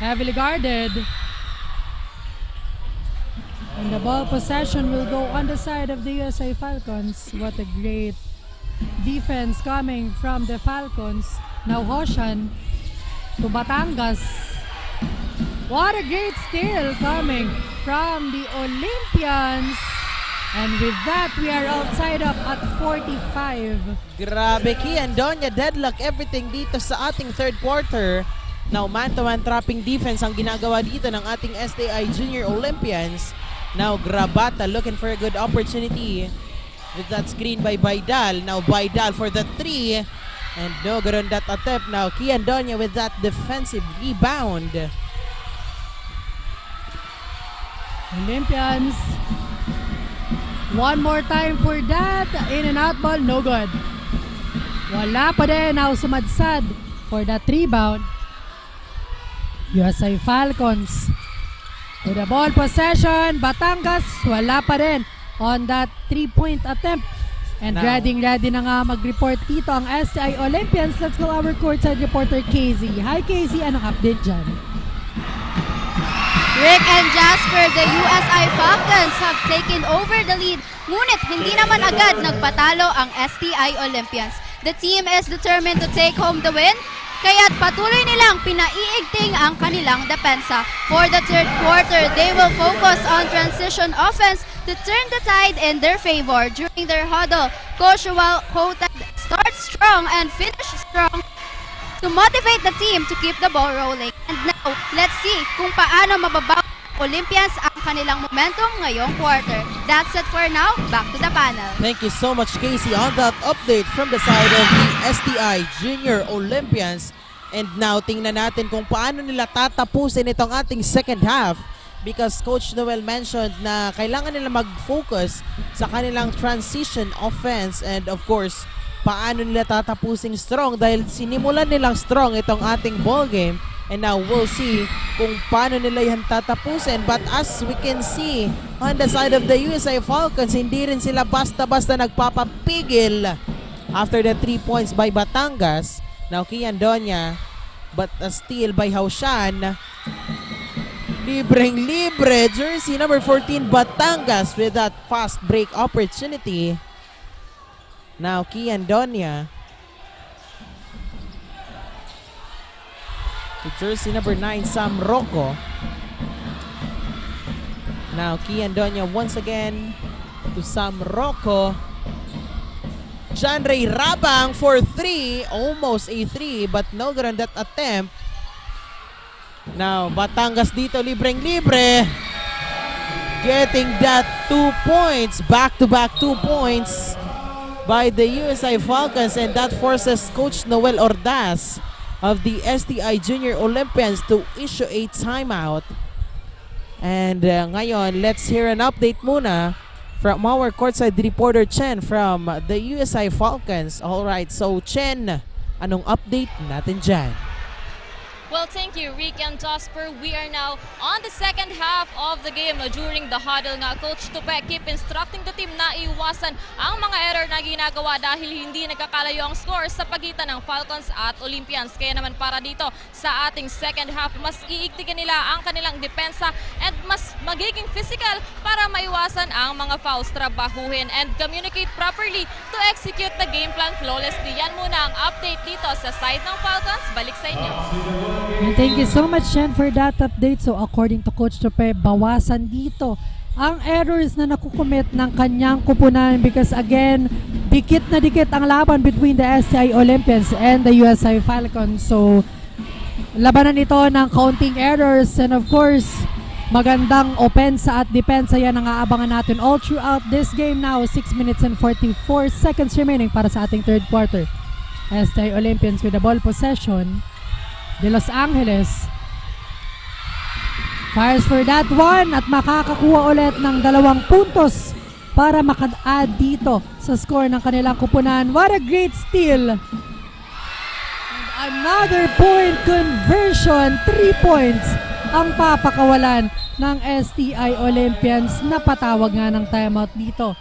heavily guarded, and the ball possession will go on the side of the USA Falcons. What a great defense coming from the Falcons. Now Hoshan to Batangas. What a great steal coming from the Olympians. And with that, we are outside up at 45. Grabe, Kian Donya, deadlock everything dito sa ating third quarter. Now, man-to-man trapping defense ang ginagawa dito ng ating STI Junior Olympians. Now, Grabata looking for a good opportunity with that screen by Baidal. Now, Baidal for the 3. And no good on that attempt. Now, Kian Donya with that defensive rebound. Olympians. One more time for that. In and out ball, no good. Wala pa din. Now sumadsad for that rebound. USA Falcons. With the ball possession, Batangas, wala pa din on that 3-point attempt. And ready na nga mag-report dito ang STI Olympians. Let's call our courtside reporter, KZ. Hi KZ, anong update dyan? Rick and Jasper, the USI Falcons have taken over the lead, ngunit hindi naman agad nagpatalo ang STI Olympians. The team is determined to take home the win, kaya't patuloy nilang pinaiigting ang kanilang depensa. For the third quarter, they will focus on transition offense to turn the tide in their favor. During their huddle, Coach Joel quoted, "Start strong and finish strong," to motivate the team to keep the ball rolling. And now, let's see kung paano mababaw Olympians ang kanilang momentum ngayong quarter. That's it for now. Back to the panel. Thank you so much, Casey, on that update from the side of the STI Junior Olympians. And now, tingnan natin kung paano nila tatapusin itong ating second half, because Coach Noel mentioned na kailangan nila mag-focus sa kanilang transition offense, and of course, paano nila tatapusing strong dahil sinimulan nilang strong itong ating ball game, and now we'll see kung paano nila yan tatapusin. But as we can see on the side of the USA Falcons, hindi rin sila basta-basta nagpapapigil after the 3 points by Batangas. Now Kian Donya, but a steal by Haushan. Libreng-libre, jersey number 14, Batangas with that fast break opportunity. Now, Kian Donya. To jersey number 9, Sam Rocco. Now, Kian Donya once again to Sam Rocco. John Ray Rabang for 3. Almost a 3, but no good on that attempt. Now, Batangas dito, libreng-libre. Getting that 2 points. Back-to-back 2 points by the USI Falcons, and that forces Coach Noel Ordaz of the STI Junior Olympians to issue a timeout. And ngayon, let's hear an update muna from our courtside reporter Chen from the USI Falcons. Alright, so Chen, anong update natin dyan? Well, thank you, Rick and Jasper. We are now on the second half of the game. During the huddle nga, Coach Tupe keep instructing the team na iwasan ang mga error na ginagawa dahil hindi nagkakalayo ang score sa pagitan ng Falcons at Olympians. Kaya naman para dito sa ating second half, mas iigtigan nila ang kanilang depensa and mas magiging physical para maiwasan ang mga fouls, trabahuhin and communicate properly to execute the game plan flawlessly. Yan muna ang update dito sa side ng Falcons. Balik sa inyo. And thank you so much, Shen, for that update. So according to Coach Tope, bawasan dito ang errors na nakukumit ng kanyang kupunan because again, dikit na dikit ang laban between the STI Olympians and the USI Falcons. So labanan ito ng counting errors and of course, magandang opensa at depensa yan ang aabangan natin all throughout this game now. 6 minutes and 44 seconds remaining para sa ating third quarter. STI Olympians with the ball possession. De Los Angeles fires for that one at makakakuha ulit ng 2 puntos para maka-add dito sa score ng kanilang kupunan. What a great steal! And another point conversion, 3 points ang papakawalan ng STI Olympians na patawag nga ng timeout dito.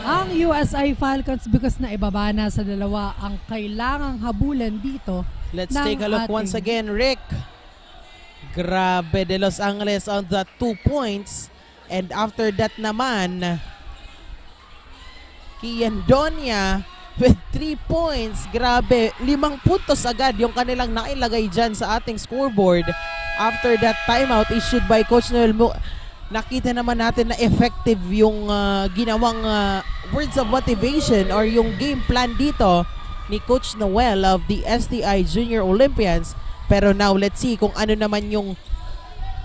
Ang USI Falcons because na ibaba na sa 2 ang kailangang habulan dito. Let's take a look once again, Rick. Grabe, De Los Angeles on the 2 points. And after that naman, Kian Donya with 3 points. Grabe, 5 puntos agad yung kanilang nailagay dyan sa ating scoreboard. After that timeout issued by Coach Noel, nakita naman natin na effective yung ginawang words of motivation or yung game plan dito ni Coach Noel of the STI Junior Olympians. Pero now let's see kung ano naman yung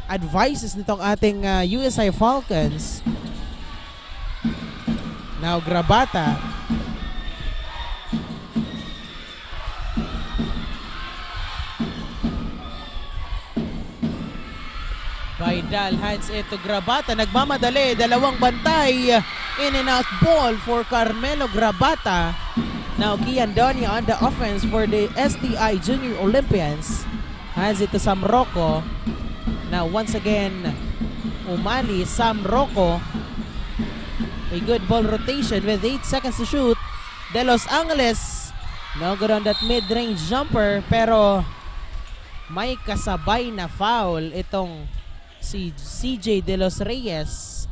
advices nitong ating USI Falcons. Now Grabata. Baidal hands it to Grabata. Nagmamadali, 2 bantay. In and out ball for Carmelo Grabata. Now Kian Donya on the offense for the STI Junior Olympians. Hands it to Sam Rocco. Now once again, umali Sam Rocco. A good ball rotation with 8 seconds to shoot. De Los Angeles, no good on that mid-range jumper. Pero may kasabay na foul itong si CJ De Los Reyes.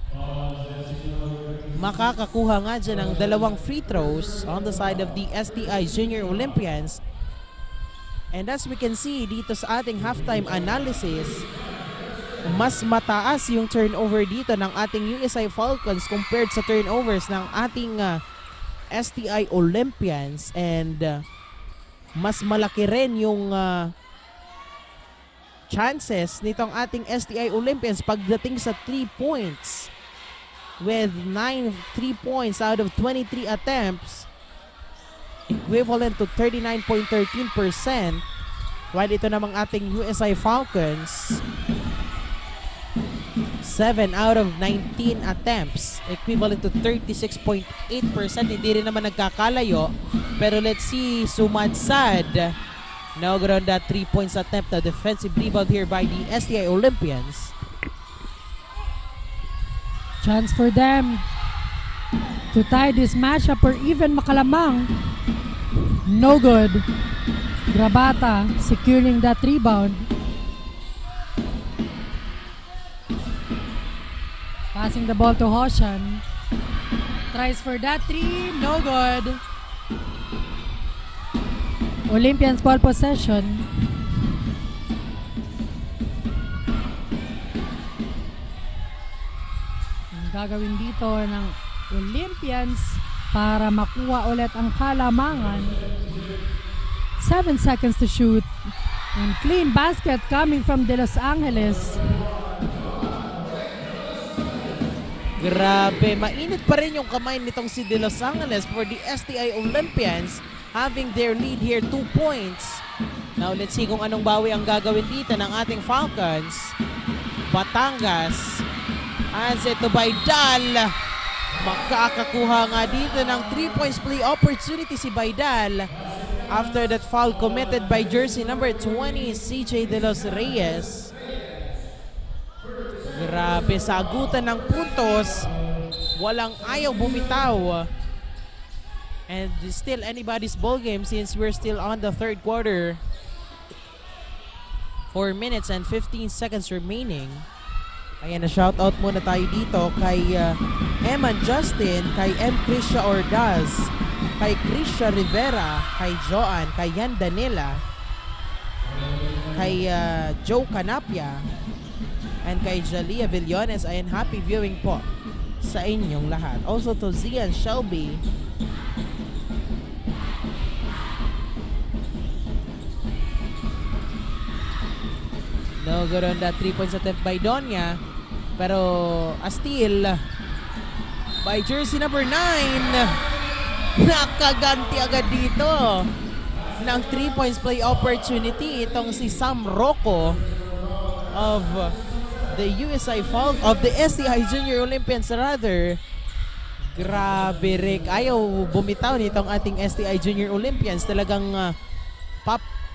Makakakuha nga dyan ng 2 free throws on the side of the STI Junior Olympians. And as we can see dito sa ating halftime analysis, mas mataas yung turnover dito ng ating USI Falcons compared sa turnovers ng ating STI Olympians. And mas malaki rin yung chances nitong ating STI Olympians pagdating sa 3 points. With 9 3 points out of 23 attempts, equivalent to 39.13%. While ito namang ating USI Falcons, 7 out of 19 attempts, equivalent to 36.8%. Hindi rin naman nagkakalayo. Pero let's see, Sumadsad, now on that 3 points attempt, a defensive rebound here by the STI Olympians. Chance for them to tie this matchup or even makalamang. No good. Grabata securing that rebound. Passing the ball to Hoshan. Tries for that three, no good. Olympians ball possession. Ang gagawin dito ng Olympians para makuha ulit ang kalamangan. 7 seconds to shoot. And clean basket coming from De Los Angeles. Grabe, mainit pa rin yung kamay nitong si De Los Angeles for the STI Olympians, having their lead here 2 points. Now let's see kung anong bawi ang gagawin dito ng ating Falcons. Batangas, as ito Baydal, makakakuha nga dito ng 3 points play opportunity si Baydal after that foul committed by jersey number 20, CJ De Los Reyes. Grabe, sagutan ng puntos. Walang ayaw bumitaw. And still anybody's ball game since we're still on the third quarter. 4 minutes and 15 seconds remaining. Ayan, na shoutout muna tayo dito kay Eman Justin, kay M. Krisha Ordaz, kay Krisha Rivera, kay Joan, kay Yan Danila, kay Joe Canapia, and kay Jalia Villones. Ayan, happy viewing po sa inyong lahat. Also to Zian Shelby. No good on that 3 points attempt by Donya. Pero a steal by jersey number 9. Nakaganti agad dito ng 3 points play opportunity itong si Sam Rocco of the STI Junior Olympians rather. Grabe, Rick. Ayaw bumitaw nitong ating STI Junior Olympians. Talagang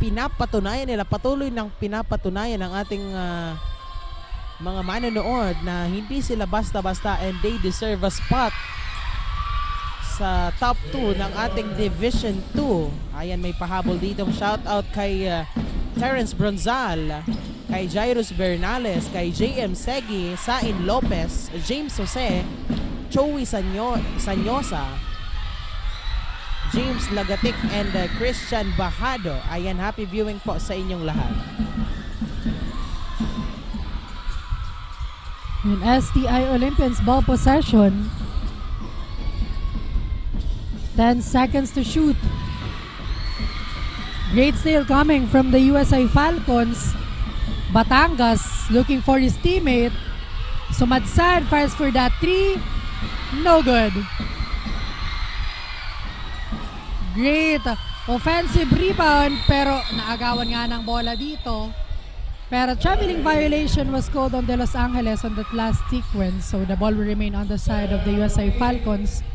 pinapatunayan nila, patuloy ng pinapatunayan ng ating mga manonood na hindi sila basta-basta and they deserve a spot sa top 2 ng ating Division 2. Ayan, may pahabol dito. Shout out kay Terence Bronzal, kay Jairus Bernales, kay JM Segi, Sain Lopez, James Jose, Joey Sanyosa, James Lagatik, and Christian Bahado. Ayan, happy viewing po sa inyong lahat. In STI Olympians ball possession. 10 seconds to shoot. Great steal coming from the USA Falcons. Batangas looking for his teammate. Sumadsad, fires for that 3. No good. Great offensive rebound pero naagawan nga ng bola dito. Pero traveling violation was called on De Los Angeles on that last sequence. So the ball will remain on the side of the USA Falcons.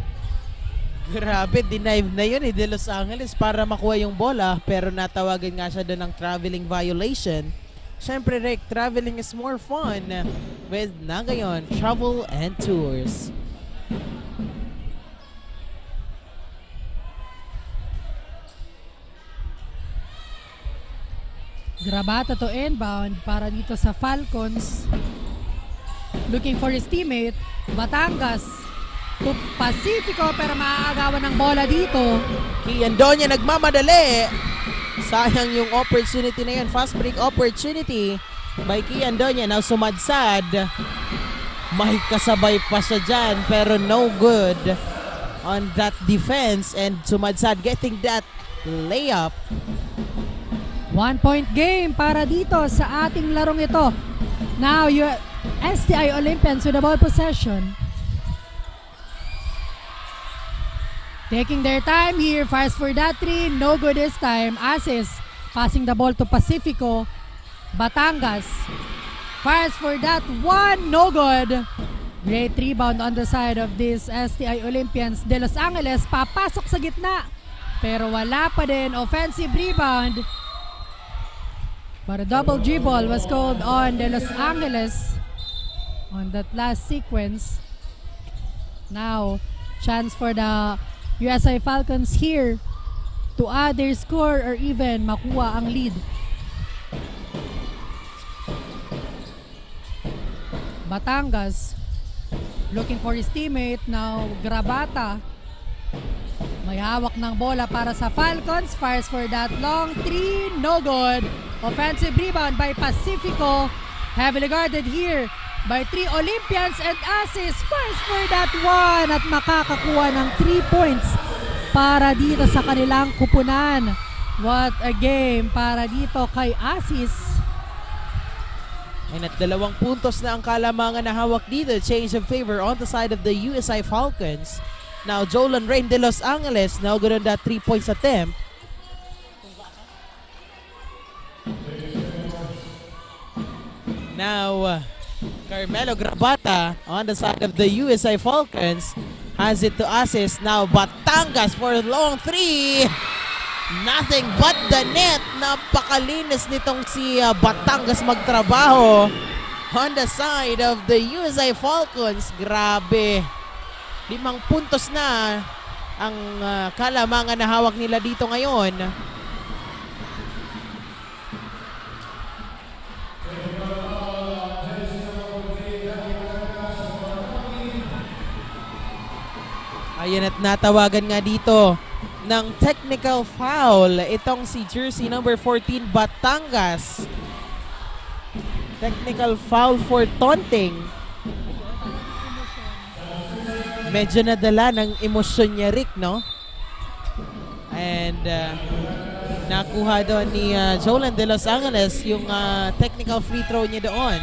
Grabe, denive na yun De Los Angeles para makuha yung bola pero natawagan nga siya doon ng traveling violation. Siyempre, Rick, traveling is more fun with Naga Travel and Tours. Grabata to inbound para dito sa Falcons. Looking for his teammate. Batangas to Pacifico pero maaagawan ng bola dito. Kian Donya nagmamadali. Sayang yung opportunity na yun. Fast break opportunity by Kian Donya. Now sumadsad. May kasabay pa siya dyan pero no good on that defense. And sumadsad getting that layup. 1-point game para dito sa ating larong ito. Now, STI Olympians with the ball possession. Taking their time here. Fires for that 3. No good this time. Asis passing the ball to Pacifico. Batangas fires for that 1. No good. Great rebound on the side of this STI Olympians. De Los Angeles papasok sa gitna. Pero wala pa din. Offensive rebound. But a double dribble was called on De Los Angeles on that last sequence. Now, chance for the USA Falcons here to add their score or even makuha ang lead. Batangas looking for his teammate. Now, Grabata. May hawak ng bola para sa Falcons. Fires for that long three. No good. Offensive rebound by Pacifico. Heavily guarded here by 3 Olympians and assist. Fires for that one. At makakakuha ng 3 points para dito sa kanilang kupunan. What a game para dito kay Asis. And at 2 puntos na ang kalamangan na hawak dito. Change of favor on the side of the USI Falcons. Now Jolan Rain de Los Angeles now good on that 3 points attempt. Now Carmelo Grabata on the side of the USI Falcons has it to assist. Now Batangas for a long 3. Nothing but the net. Napakalinis nitong si Batangas magtrabaho on the side of the USI Falcons. Grabe. 5 puntos na ang kalamangan na hawak nila dito ngayon. Ayan at natawagan nga dito ng technical foul itong si jersey number 14 Batangas. Technical foul for taunting. Medyo nadala ng emosyon niya, Rick, no? And nakuha doon ni Jolan de Los Angeles yung technical free throw niya doon.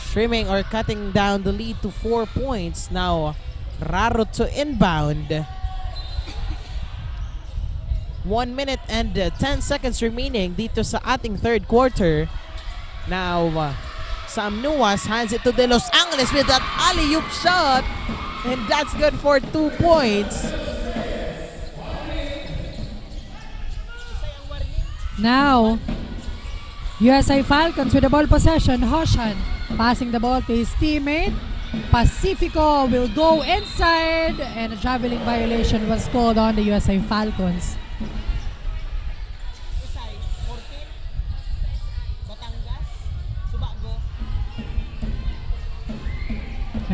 Trimming or cutting down the lead to 4 points. Now, Raro to inbound. 1 minute and 10 seconds remaining dito sa ating third quarter. Now, Sam Nuas hands it to De Los Angeles with that alley-oop shot. And that's good for 2 points. Now, USI Falcons with the ball possession. Hoshan passing the ball to his teammate. Pacifico will go inside and a traveling violation was called on the USI Falcons.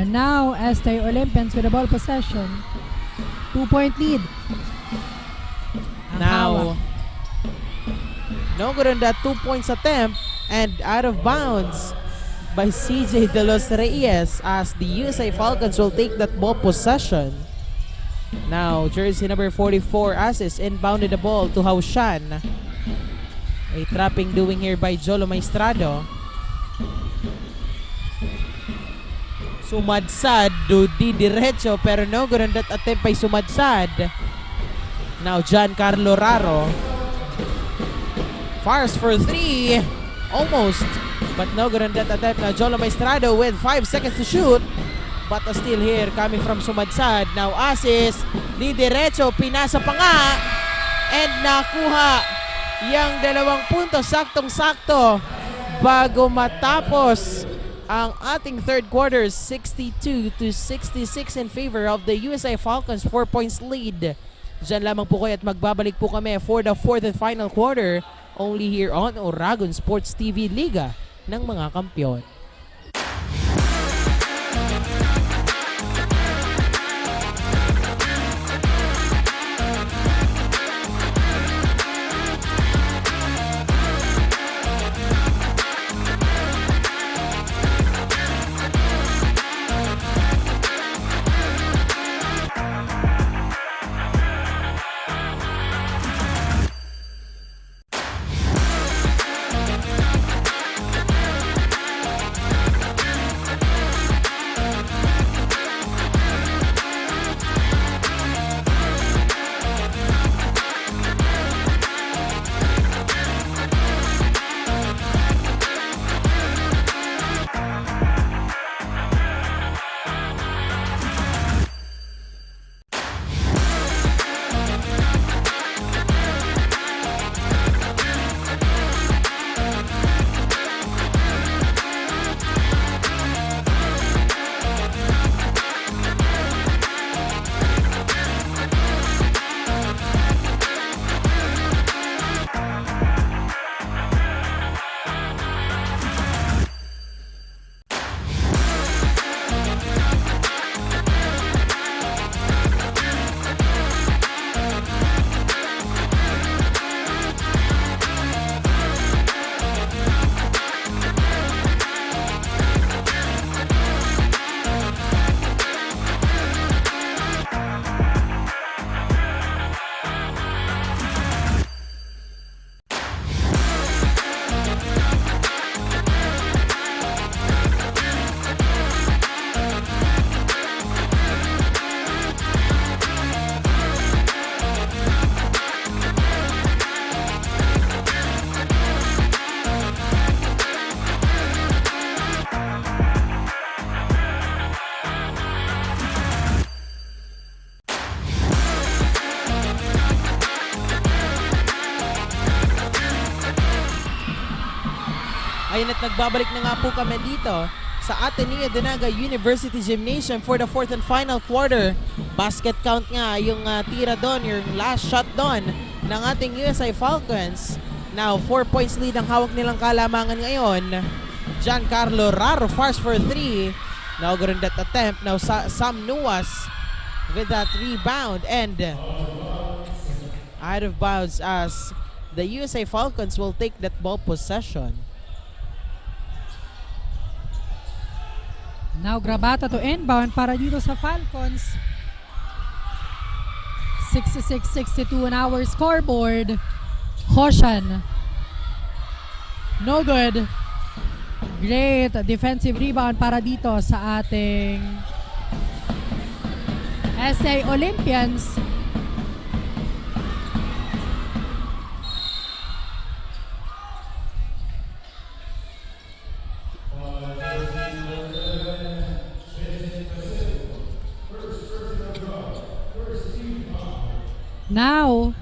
And now, Sta Olympians with the ball possession. 2-point lead. Now, no good on that 2 points attempt and out of bounds by CJ De Los Reyes as the USA Falcons will take that ball possession. Now, jersey number 44 Asis inbounded the ball to Haushan. A trapping doing here by Jolo Maestrado. Sumadsad, di diretso pero no good on that attempt by Sumadsad. Now, Giancarlo Raro fires for 3. Almost, but no good on that attempt. Now, Jolo Maestrado with 5 seconds to shoot. But still here coming from Sumadsad. Now, Asis, di diretso, pinasa pa nga. And nakuha yung 2 puntos, saktong-sakto bago matapos ang ating third quarter. 62-66 in favor of the USA Falcons, 4 points lead. Diyan lamang po kayo at magbabalik po kami for the fourth and final quarter only here on Oragon Sports TV Liga ng mga Kampiyon. Ayun at nagbabalik na nga po kami dito sa Ateneo de Naga University Gymnasium for the fourth and final quarter. Basket count nga yung tira doon, yung last shot doon ng ating USI Falcons. Now 4 points lead ang hawak nilang kalamangan ngayon. Giancarlo Raro fires for 3. Now good on that attempt. Now Sam Nuas with that rebound and out of bounds as the USA Falcons will take that ball possession. Now Grabata to inbound para dito sa Falcons. 66-62 on our scoreboard. Hoshan. No good. Great defensive rebound para dito sa ating SA Olympians. Now,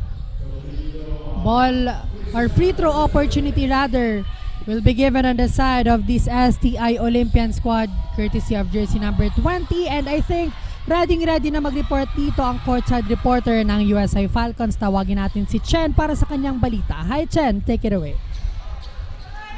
ball or free throw opportunity rather will be given on the side of this STI Olympian squad courtesy of jersey number 20, and I think ready na mag-report dito ang courtside reporter ng USA Falcons. Tawagin natin si Chen para sa kanyang balita. Hi Chen, take it away.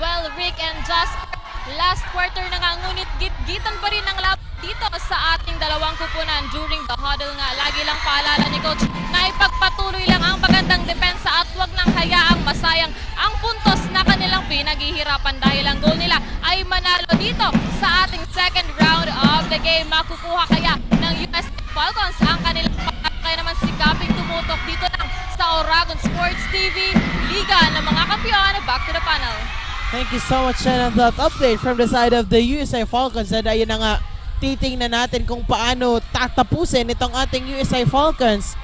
Well, Rick and Jasper, last quarter na nga, ngunit git-gitan pa rin ang laban dito sa ating dalawang kupunan during the huddle nga. Lagi lang paalala ni Coach na ipagpatuloy lang ang magandang depensa at wag nang hayaang masayang ang puntos na kanilang pinaghihirapan dahil ang goal nila ay manalo dito sa ating second round of the game. Makukuha kaya ng US Falcons ang kanilang kaya naman sikaping tumutok dito lang sa Oragon Sports TV Liga ng mga kampiyon. Back to the panel. Thank you so much, Chen, on that update from the side of the USA Falcons. And ayun na nga, titingnan natin kung paano tatapusin itong ating USA Falcons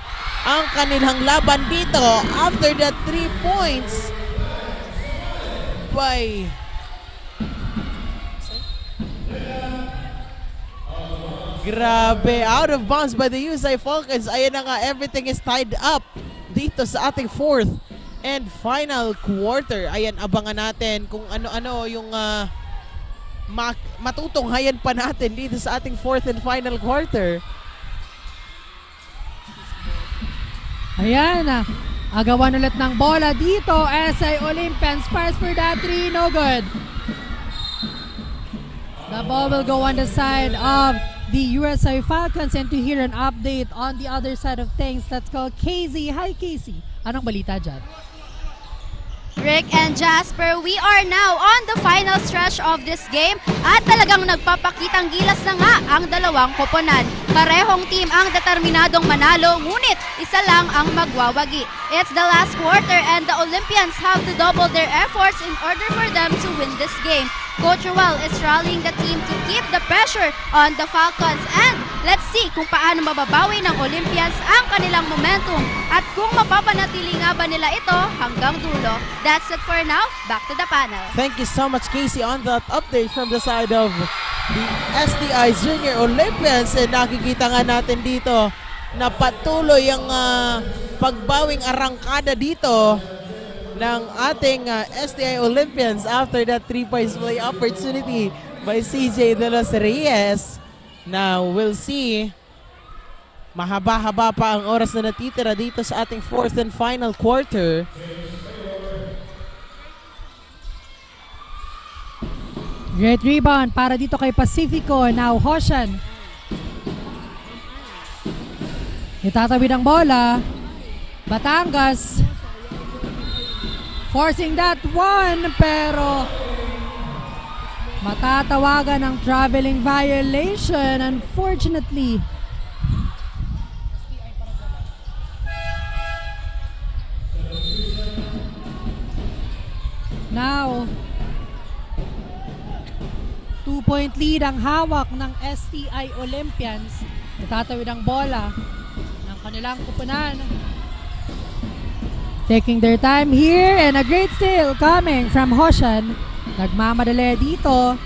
ang kanilang laban dito after that 3 points by grabe, out of bounds by the USA Falcons. Ayun na nga, everything is tied up dito sa ating fourth and final quarter. Ayan, abangan natin kung ano-ano yung matutunghayan pa natin dito sa ating fourth and final quarter. Ayan, agawan ulit ng bola dito. SI Olympians fires for that 3, no good. The ball will go on the side of the USA Falcons, and to hear an update on the other side of things, let's call Casey. Hi Casey, anong balita dyan? Rick and Jasper, we are now on the final stretch of this game at talagang nagpapakitang gilas na nga ang dalawang koponan. Parehong team ang determinadong manalo, ngunit isa lang ang magwawagi. It's the last quarter and the Olympians have to double their efforts in order for them to win this game. Coach Ruel is rallying the team to keep the pressure on the Falcons, and let's see kung paano mababawi ng Olympians ang kanilang momentum at kung mapapanatili nga ba nila ito hanggang dulo. That's it for now. Back to the panel. Thank you so much, Casey, on that update from the side of the STI Junior Olympians. And nakikita nga natin dito na patuloy ang pagbawing arangkada dito ng ating STI Olympians after that 3-point play opportunity by CJ De Los Reyes. Now, we'll see. Mahaba-haba pa ang oras na natitira dito sa ating fourth and final quarter. Great rebound para dito kay Pacifico. Now, Hoshan. Itatawid ang bola. Batangas. Forcing that one, pero matatawagan ng traveling violation, unfortunately. Now, 2-point lead ang hawak ng STI Olympians. Natatawid ang bola ng kanilang kupunan. Taking their time here, and a great steal coming from Hoshan. Nagmamadali dito.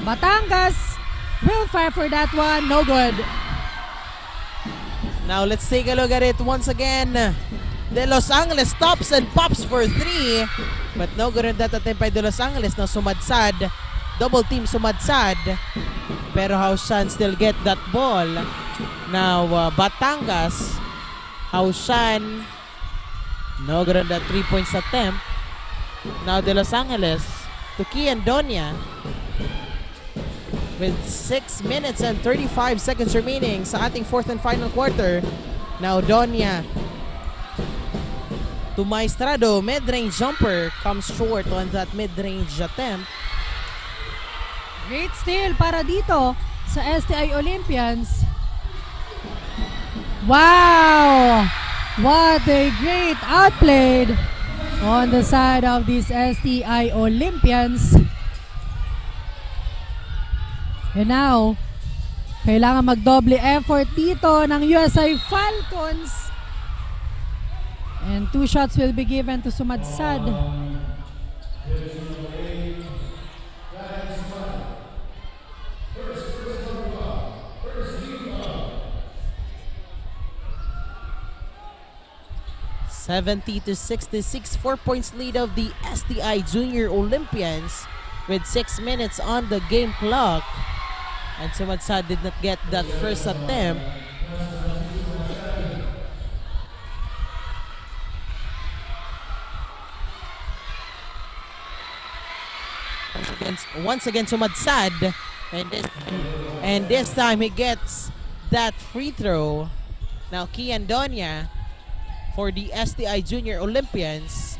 Batangas will fire for that one. No good. Now let's take a look at it once again. De Los Angeles stops and pops for 3. But no good on that attempt by De Los Angeles. Now sumadsad. Double team sumadsad. Pero Haushan still get that ball. Now Batangas. Haushan. No good on that 3 points attempt. Now De Los Angeles to Kian Donya. With 6 minutes and 35 seconds remaining sa ating fourth and final quarter. Now Donya to Maestrado. Mid-range jumper comes short on that mid-range attempt. Great steal para dito sa STI Olympians. Wow! What a great outplayed on the side of these STI Olympians. And now, kailangan magdoble effort dito ng USI Falcons. And 2 shots will be given to sumadsad. (70-66), 4 points lead of the STI Junior Olympians with 6 minutes on the game clock. And Sumadsad did not get that first attempt. Once again Sumadsad, and this time he gets that free throw. Now Kian Donya for the STI Junior Olympians.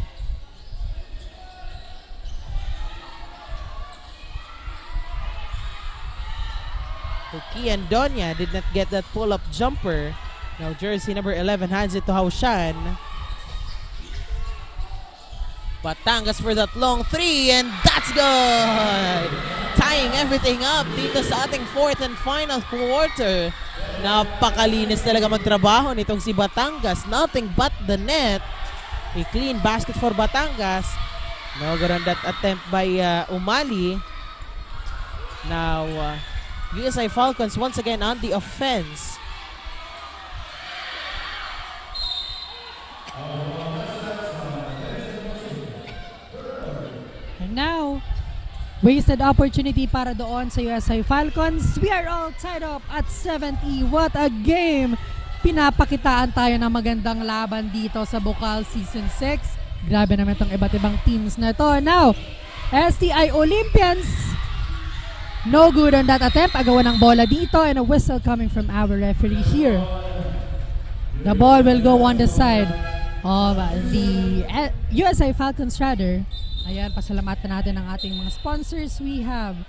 So Kian Donya did not get that pull-up jumper. Now jersey number 11 hands it to Haushan. Batangas for that long 3, and that's good! Tying everything up dito sa ating fourth and final quarter. Napakalinis talaga magtrabaho nitong si Batangas. Nothing but the net. A clean basket for Batangas. No good on that attempt by Umali. Now, USI Falcons once again on the offense. And now, wasted opportunity para doon sa USI Falcons. We are all tied up at 70. What a game! Pinapakitaan tayo ng magandang laban dito sa Bucal Season 6. Grabe naman itong iba't ibang teams na ito. Now, STI Olympians. No good on that attempt. Agawan ng bola dito and a whistle coming from our referee here. The ball will go on the side of the USI Falcons rather. Ayan, pasalamatan natin ang ating mga sponsors. We have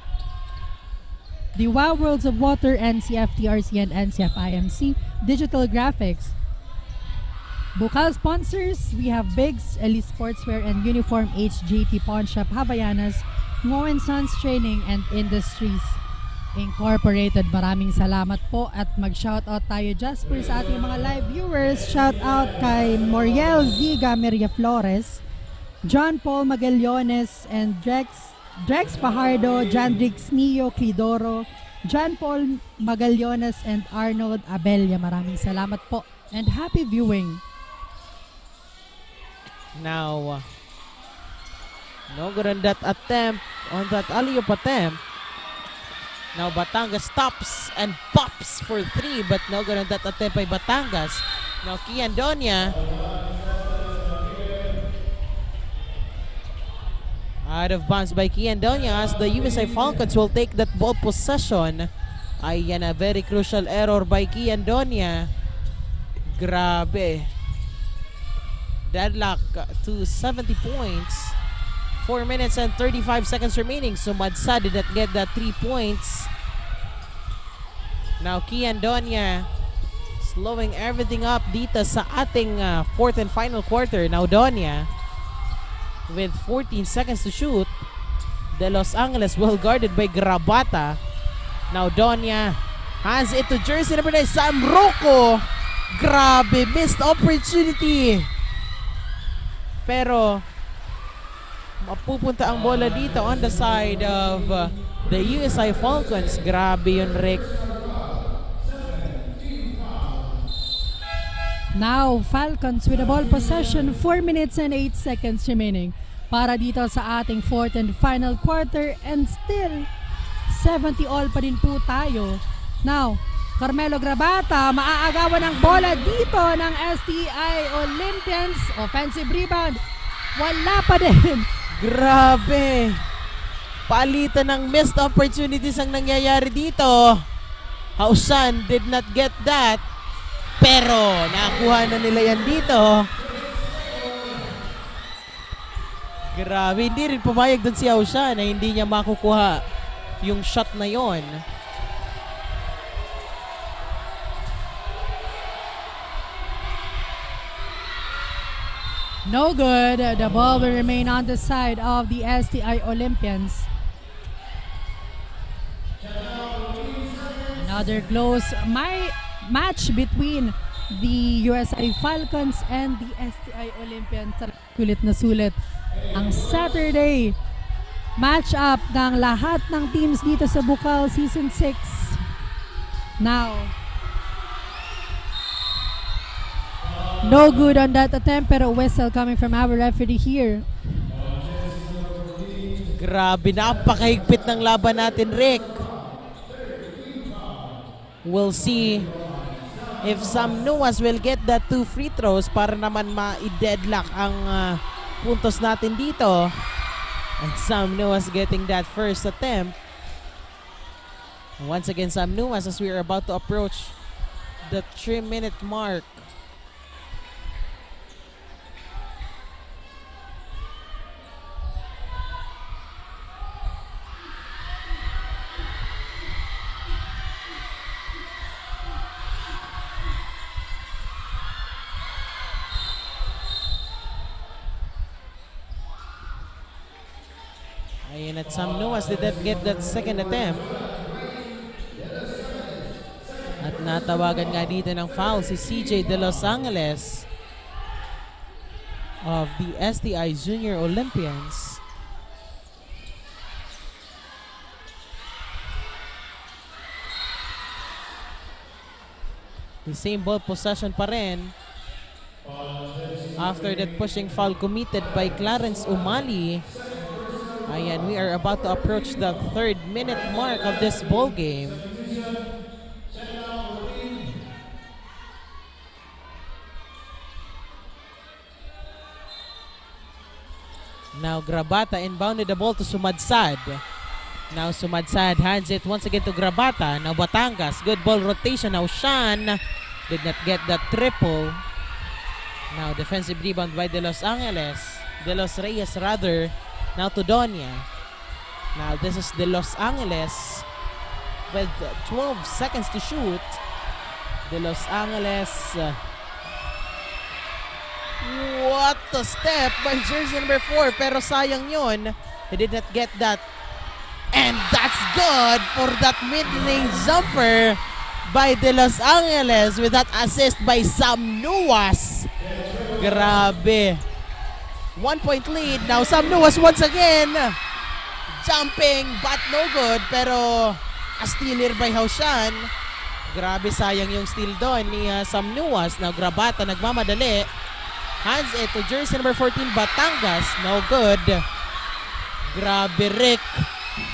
the Wow Worlds of Water, NCF TRC and NCF IMC, Digital Graphics. Bucal sponsors, we have Bigs, Elite Sportswear and Uniform, HJT Pawn Shop, Havaianas, Ngo & Sons Training and Industries Incorporated. Maraming salamat po at mag-shoutout tayo Jasper sa ating mga live viewers. Shoutout kay Moriel Ziga Maria Flores, John Paul Magallones and Drex Fajardo, Jandrix Nio Clidoro, John Paul Magallones and Arnold Abella. Maraming salamat po and happy viewing. Now, no good on that attempt, on that alley-oop attempt. Now Batangas stops and pops for 3, but no good on that attempt by Batangas. Now Kian Donya. Out of bounds by Kian Donya as the USI Falcons will take that ball possession. Ayan, a very crucial error by Kian Donya. Grabe. Deadlock to 70 points. 4 minutes and 35 seconds remaining. So Madsa did not get that 3 points. Now Kian Donya slowing everything up dito sa ating fourth and final quarter. Now Donya with 14 seconds to shoot. De Los Angeles well guarded by Grabata. Now Donya hands it to jersey number 9, Sam Rocco. Grabe, missed opportunity. Pero mapupunta ang bola dito on the side of the USI Falcons. Grabe yun, Rick. Now, Falcons with the ball possession, 4 minutes and 8 seconds remaining para dito sa ating fourth and final quarter, and still 70 all pa din po tayo. Now, Carmelo Grabata, maaagawan ng bola dito ng STI Olympians. Offensive rebound, wala pa din. Grabe. Palitan ng missed opportunities ang nangyayari dito. Hausan did not get that. Pero nakuha na nila yan dito. Grabe, hindi rin pumayag dun si Hausan na hindi niya makukuha yung shot na yon. No good. The ball will remain on the side of the STI Olympians. Another close match between the USA Falcons and the STI Olympians. Sulit na sulit ang Saturday match-up ng lahat ng teams dito sa Bucal Season 6. Now, no good on that attempt, pero whistle coming from our referee here. Grabe, napakahigpit ng laban natin, Rick. We'll see if Sam Nuas will get that 2 free throws para naman ma-deadlock ang puntos natin dito. And Sam Nuas getting that first attempt. Once again, Sam Nuas as we are about to approach the 3-minute mark. Ayan, at Sam Nuas did not get that second attempt. At natawagan nga dito ng foul si CJ de Los Angeles of the STI Junior Olympians. The same ball possession pa rin after that pushing foul committed by Clarence Umali. Ayan, we are about to approach the 3rd-minute mark of this ball game. Now Grabata inbounded the ball to Sumadsad. Now Sumadsad hands it once again to Grabata. Now Batangas, good ball rotation. Now Shan did not get that triple. Now defensive rebound by De Los Reyes rather. Now to Donia. Now this is De Los Angeles with 12 seconds to shoot. De Los Angeles. What a step by jersey number 4. Pero sayang yun. He did not get that. And that's good for that mid-range jumper by De Los Angeles with that assist by Sam Nuas. Grabe. 1-point lead. Now Sam Nuas once again. Jumping but no good. Pero a stealer by Haushan. Grabe, sayang yung steal doon ni Sam Nuas. Now Grabata nagmamadali. Hands it to jersey number 14 Batangas. No good. Grabe, Rick.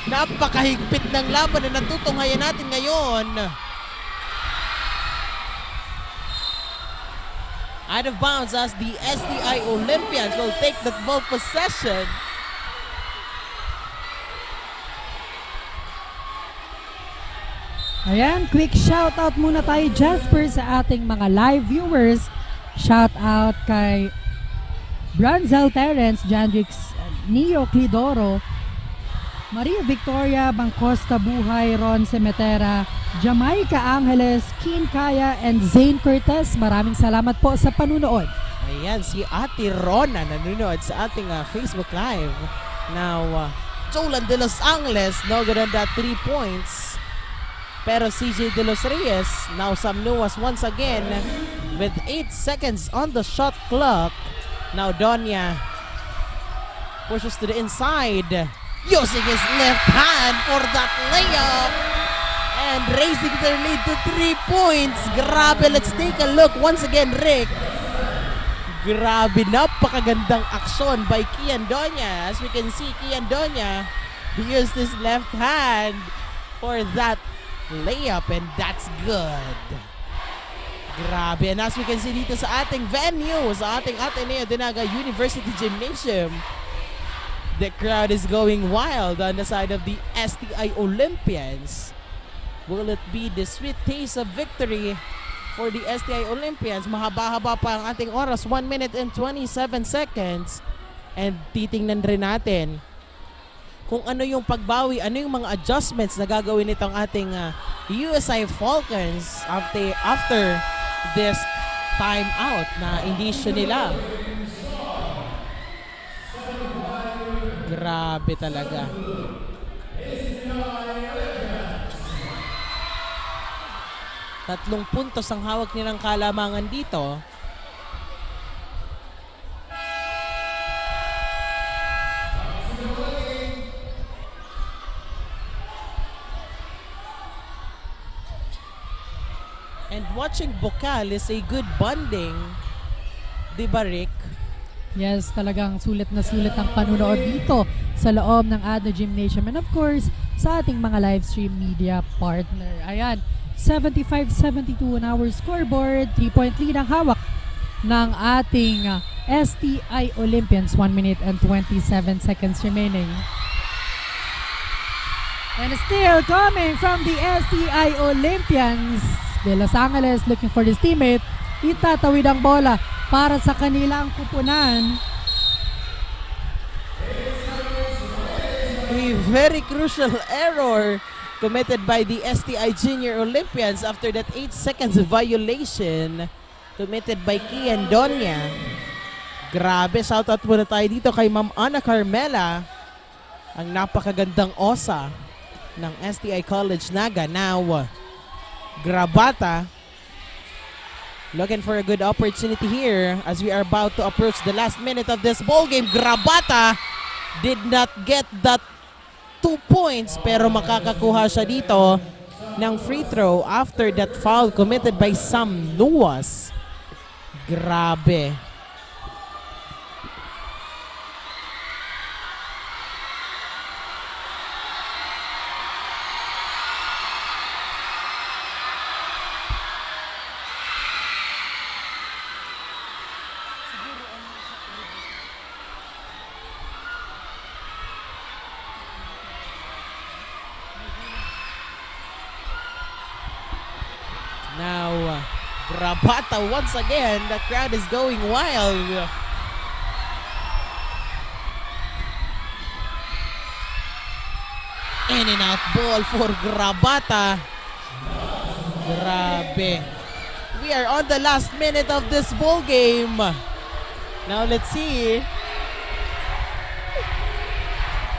Napakahigpit ng laban na natutunghayan natin ngayon. Out of bounds as the STI Olympians will take that ball possession. Ayan, quick shout out muna tayo, Jasper, sa ating mga live viewers. Shout out kay Bronzel Terence, Jandrix Neo Clidoro, Maria Victoria Bangcosta Buhay, Ron Cemetera, Jamaica Angeles, Keen Kaya, and Zane Cortez. Maraming salamat po sa panunood. Ayan, si Ate Rona nanonood sa ating Facebook Live. Now, Jolan de Los Angeles, no good on that 3 points. Pero CJ de Los Reyes, now Sam Nuas once again with 8 seconds on the shot clock. Now Donia pushes to the inside, using his left hand for that layup. And raising their lead to 3 points. Grabe, let's take a look once again, Rick. Grabe, napakagandang aksyon by Kian Doña. As we can see, Kian Doña used his left hand for that layup, and that's good. Grabe, and as we can see dito sa ating venue, sa ating Ateneo de Naga University Gymnasium, the crowd is going wild on the side of the STI Olympians. Will it be the sweet taste of victory for the STI Olympians? Mahaba-haba pa ang ating oras, 1 minute and 27 seconds. And titingnan rin natin kung ano yung pagbawi, ano yung mga adjustments na gagawin nitong ating USI Falcons after this time out na indisyo nila. Grabe talaga. Tatlong puntos ang hawak nilang kalamangan dito. And watching Bucal is a good bonding. Di ba, Rick? Yes, talagang sulit na sulit ang panunood dito sa loob ng ADNU Gymnasium. And of course, sa ating mga live stream media partner. Ayan, 75-72 on our scoreboard. 3-point lead ang hawak ng ating STI Olympians. 1 minute and 27 seconds remaining. And still coming from the STI Olympians, De Los Angeles looking for his teammate. Itatawid ang bola para sa kanilang kupunan. A very crucial error committed by the STI Junior Olympians after that 8 seconds violation committed by Kian Doña. Grabe, shoutout muna tayo dito kay Ma'am Ana Carmela, ang napakagandang osa ng STI College Naga. Now, Grabata looking for a good opportunity here as we are about to approach the last minute of this ball game. Grabata did not get that 2 points pero makakakuha siya dito ng free throw after that foul committed by Sam Nuas. Grabe. Now, Grabata once again, the crowd is going wild. In and out ball for Grabata. Grabe. We are on the last minute of this ball game. Now let's see.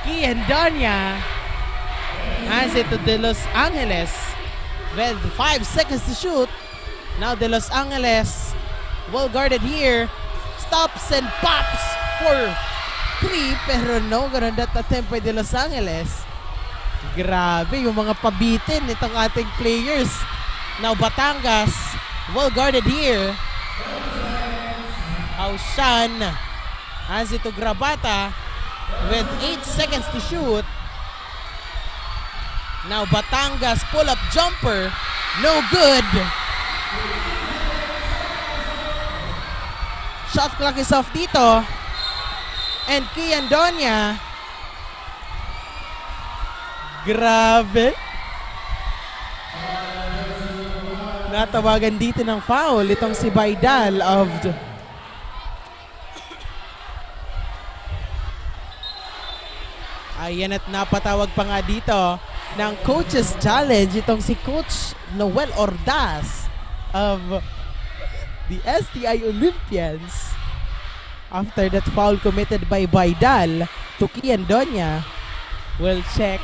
Kian Doña hands it to De Los Angeles with 5 seconds to shoot. Now De Los Angeles, well guarded here, stops and pops for 3, pero no good on that attempt by De Los Angeles. Grabe yung mga pabitin itong ating players. Now Batangas, well guarded here. Aushan hands it to Grabata with 8 seconds to shoot. Now Batangas pull-up jumper, no good. Shot clock is off dito. And Kian Doña, grabe. Natawagan dito ng foul itong si Baidal of ayan, at napatawag pa nga dito ng coach's challenge itong si Coach Noel Ordaz of the STI Olympians after that foul committed by Baidal to Kian Doña. We'll check.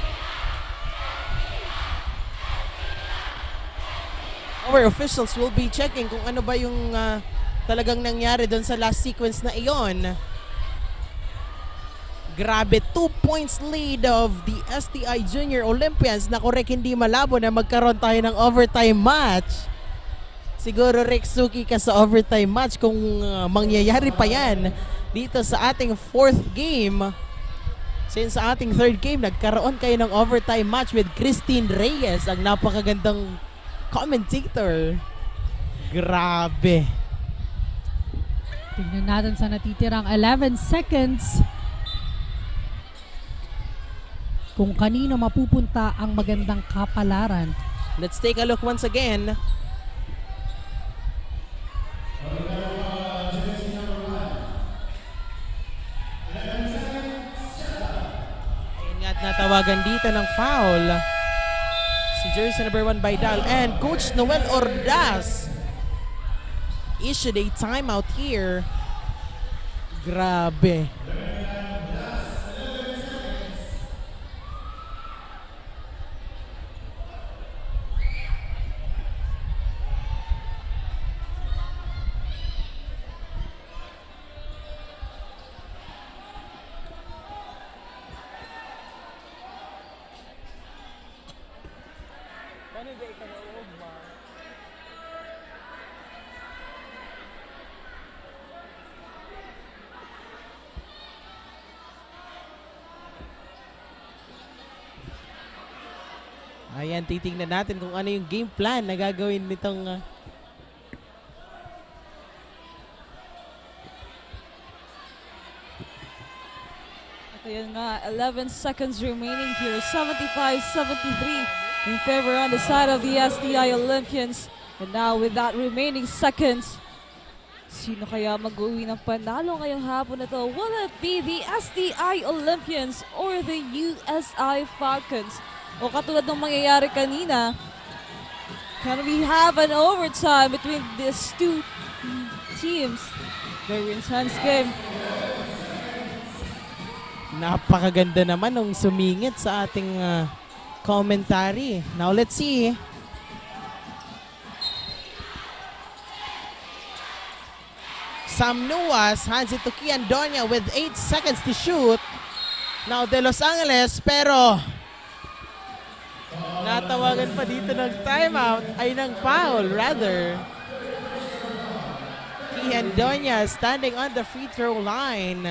Our officials will be checking kung ano ba yung talagang nangyari doon sa last sequence na iyon. Grabe, 2 points lead of the STI Junior Olympians. Na correct, hindi malabo na magkaroon tayo ng overtime match. Siguro Rick, suki ka sa overtime match kung mangyayari pa yan dito sa ating 4th game. Since sa ating 3rd game, nagkaroon kayo ng overtime match with Christine Reyes, ang napakagandang commentator. Grabe. Tingnan natin sa natitirang 11 seconds kung kanino mapupunta ang magandang kapalaran. Let's take a look once again. Ayun nga at natawagan dito ng foul si jersey number 1 Baidal, and Coach Noel Ordaz issued a timeout here. Grabe. Ayan, titingnan natin kung ano yung game plan na gagawin nitong At ayan nga, 11 seconds remaining here. 75-73 in favor on the side of the STI Olympians. And now with that remaining seconds, sino kaya mag-uwi ng panalo ngayong hapon na to? Will it be the STI Olympians or the USI Falcons? O katulad ng mangyayari kanina, can we have an overtime between these two teams? Very intense game. Napakaganda naman nung sumingit sa ating commentary. Now let's see. Sam Nuas hands it to Kian Donya with 8 seconds to shoot. Now De Los Angeles, pero natawagan pa dito ng timeout, ay ng foul rather. Kian Donya standing on the free throw line.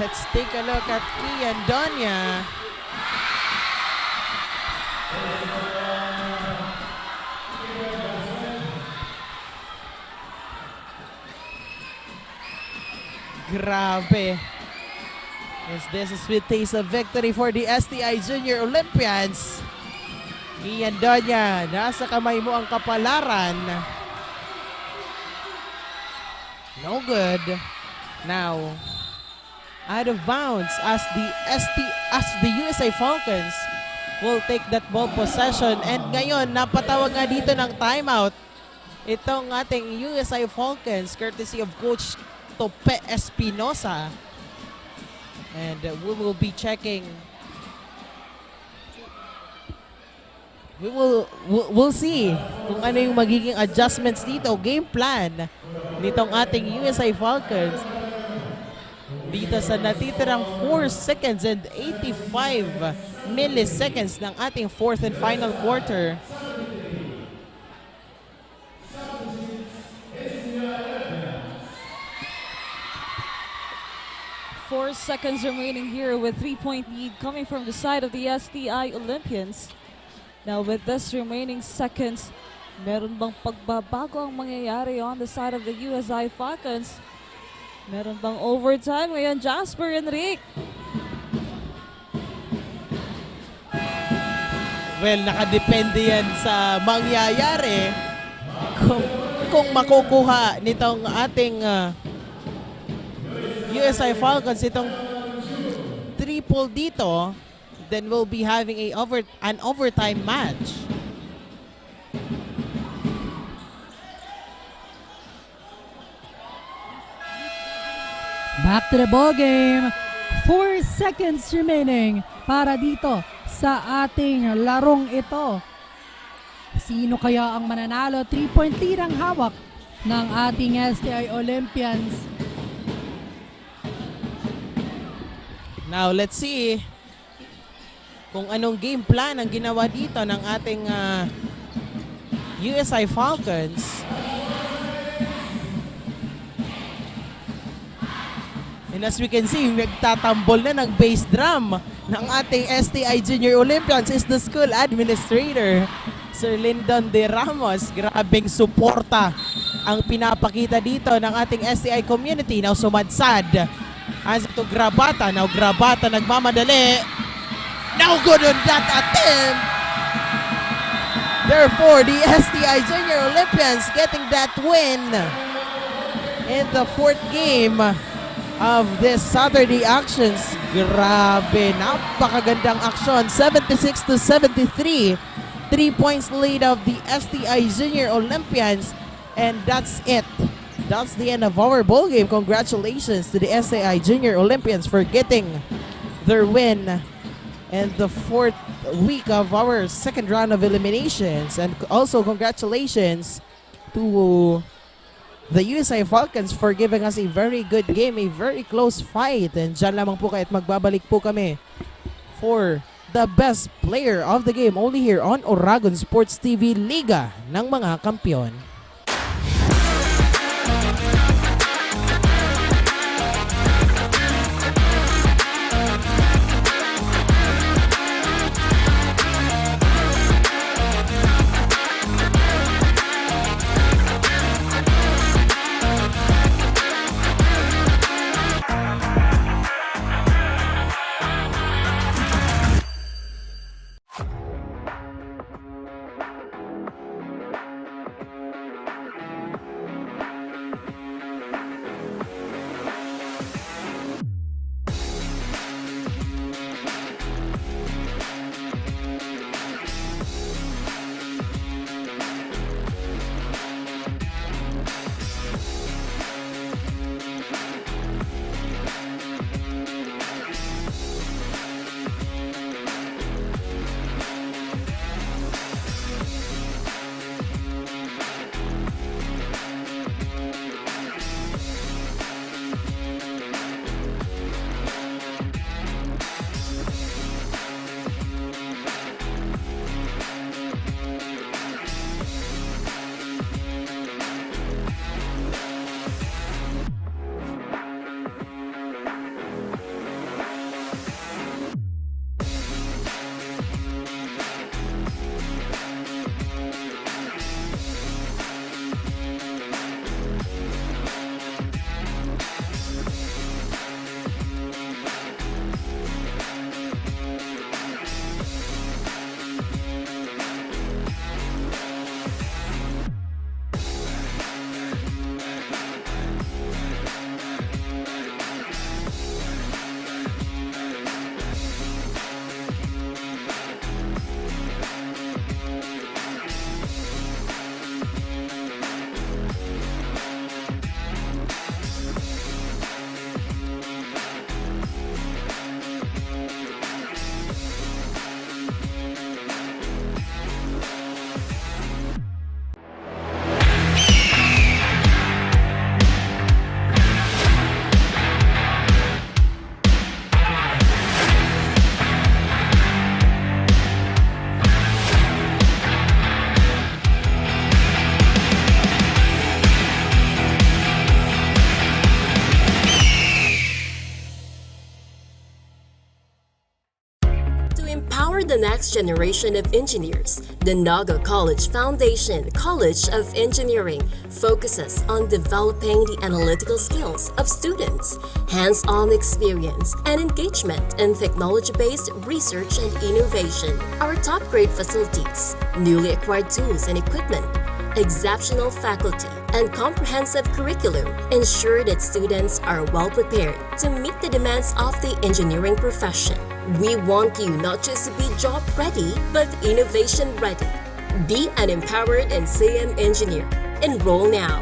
Let's take a look at Kian Donya. Grabe. Yes, this is sweet taste of victory for the STI Junior Olympians. Kian Donya, nasa kamay mo ang kapalaran. No good. Now, out of bounds as the USA Falcons will take that ball possession. And ngayon, napatawag nga dito ng timeout itong ating USA Falcons courtesy of Coach Tope Espinosa. And we will be checking. We'll see kung ano yung magiging adjustments dito, game plan nitong ating USA Falcons dito sa natitirang 4 seconds and 85 milliseconds ng ating 4th and final quarter. 4 seconds remaining here with 3-point lead coming from the side of the STI Olympians. Now with this remaining seconds, meron bang pagbabago ang mangyayari on the side of the USI Falcons? Meron bang overtime ngayon, Jasper and Rick? Well, nakadepende yan sa mangyayari kung makukuha nitong ating USI Falcons itong triple dito, then we'll be having an overtime match. Back to the ball game. 4 seconds remaining para dito sa ating larong ito. Sino kaya ang mananalo? 3-point lead ang hawak ng ating STI Olympians. Now, let's see kung anong game plan ang ginawa dito ng ating USI Falcons. And as we can see, nagtatambol na ng bass drum ng ating STI Junior Olympians is the school administrator, Sir Lyndon De Ramos. Grabing suporta ang pinapakita dito ng ating STI community. Now sumadsad as to Grabata. Now Grabata nagmamadali. Now good on that attempt. Therefore, the STI Junior Olympians getting that win in the fourth game of this Saturday actions. Grabe, napakagandang aksyon. 76-73. 3 points lead of the STI Junior Olympians. And that's it. That's the end of our ball game. Congratulations to the STI Junior Olympians for getting their win in the fourth week of our second round of eliminations. And also congratulations to the USI Falcons for giving us a very good game, a very close fight. And dyan lamang po kayo at magbabalik po kami for the best player of the game only here on Oragon Sports TV, Liga ng mga Kampiyon. The next generation of engineers, the Naga College Foundation College of Engineering focuses on developing the analytical skills of students, hands-on experience, and engagement in technology-based research and innovation. Our top-grade facilities, newly acquired tools and equipment, exceptional faculty, and comprehensive curriculum ensure that students are well prepared to meet the demands of the engineering profession. We want you not just to be job ready, but innovation ready. Be an empowered and CM engineer. Enroll now.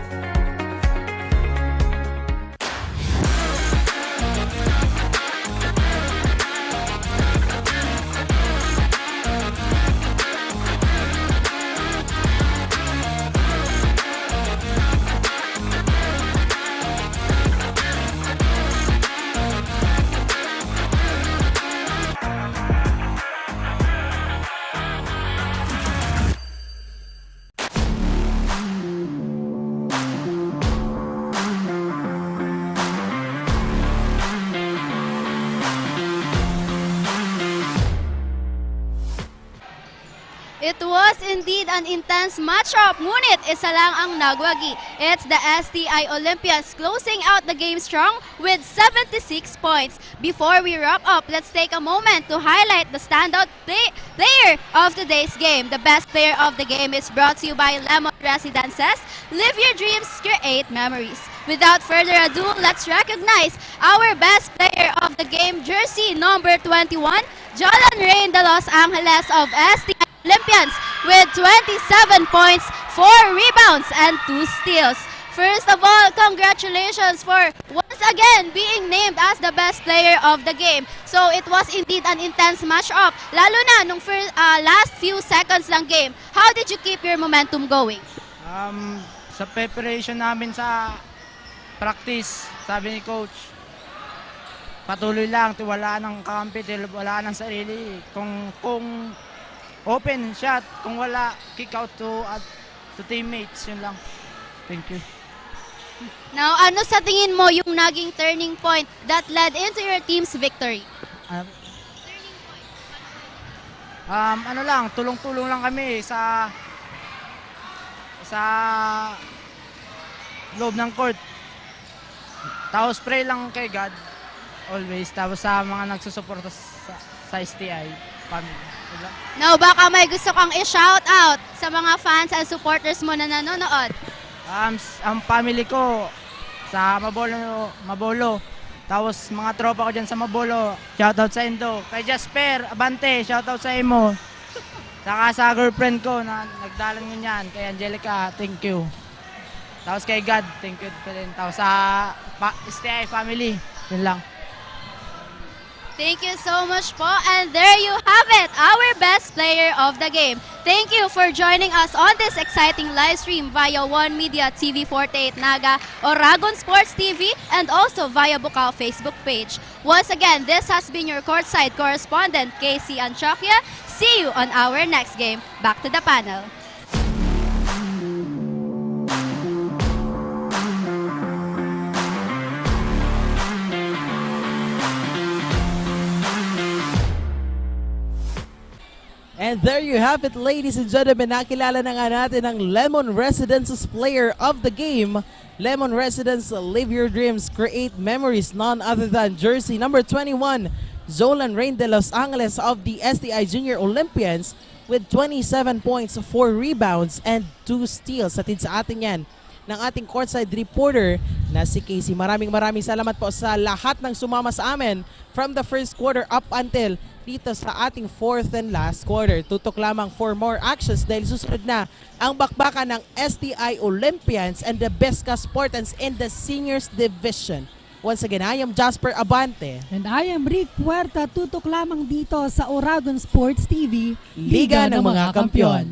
It was indeed an intense matchup, ngunit isa lang ang nagwagi. It's the STI Olympians closing out the game strong with 76 points. Before we wrap up, let's take a moment to highlight the standout player of today's game. The best player of the game is brought to you by Lemon Residences. Live your dreams, create memories. Without further ado, let's recognize our best player of the game, jersey number 21, Jolan Rain de Los Angeles of STI Olympians with 27 points, 4 rebounds, and 2 steals. First of all, congratulations for once again being named as the best player of the game. So it was indeed an intense matchup, lalo na nung last few seconds ng game. How did you keep your momentum going? Sa preparation namin sa practice, sabi ni coach, patuloy lang, wala ng kampi, wala ng sarili. Kung open shot, kung wala, kick out to teammates, yun lang. Thank you. Now, ano sa tingin mo yung naging turning point that led into your team's victory? Ano lang, tulong-tulong lang kami sa loob ng court. Tapos pray lang kay God, always. Tapos sa mga nagsusuporta sa STI family. Now, baka may gusto kang i-shout out sa mga fans and supporters mo na nanonood. Ang family ko sa Mabolo. Tapos mga tropa ko dyan sa Mabolo. Shoutout sa Indo. Kay Jasper Abante, shoutout sa imo. Saka sa girlfriend ko na nagdalan mo niyan. Kay Angelica, thank you. Tapos kay God, thank you din. Tapos sa STI family, yun lang. Thank you so much po. And there you have it, our best player of the game. Thank you for joining us on this exciting live stream via One Media TV48 Naga, Oragon Sports TV, and also via Bucal Facebook page. Once again, this has been your courtside correspondent, Casey Antioquia. See you on our next game. Back to the panel. And there you have it, ladies and gentlemen. Nakilala na nga natin ang Lemon Residences player of the game. Lemon Residence, live your dreams, create memories. None other than jersey number 21, Zolan Rain de Los Angeles of the STI Junior Olympians with 27 points, 4 rebounds, and 2 steals. Atid sa atin yan ng ating courtside reporter na si Casey. Maraming salamat po sa lahat ng sumama sa amin from the first quarter up until dito sa ating fourth and last quarter. Tutok lamang for more actions dahil susunod na ang bakbakan ng STI Olympians and the Biscast Spartans in the seniors division. Once again, I am Jasper Abante. And I am Rick Puerta. Tutok lamang dito sa Oragon Sports TV, Liga ng mga Kampiyon.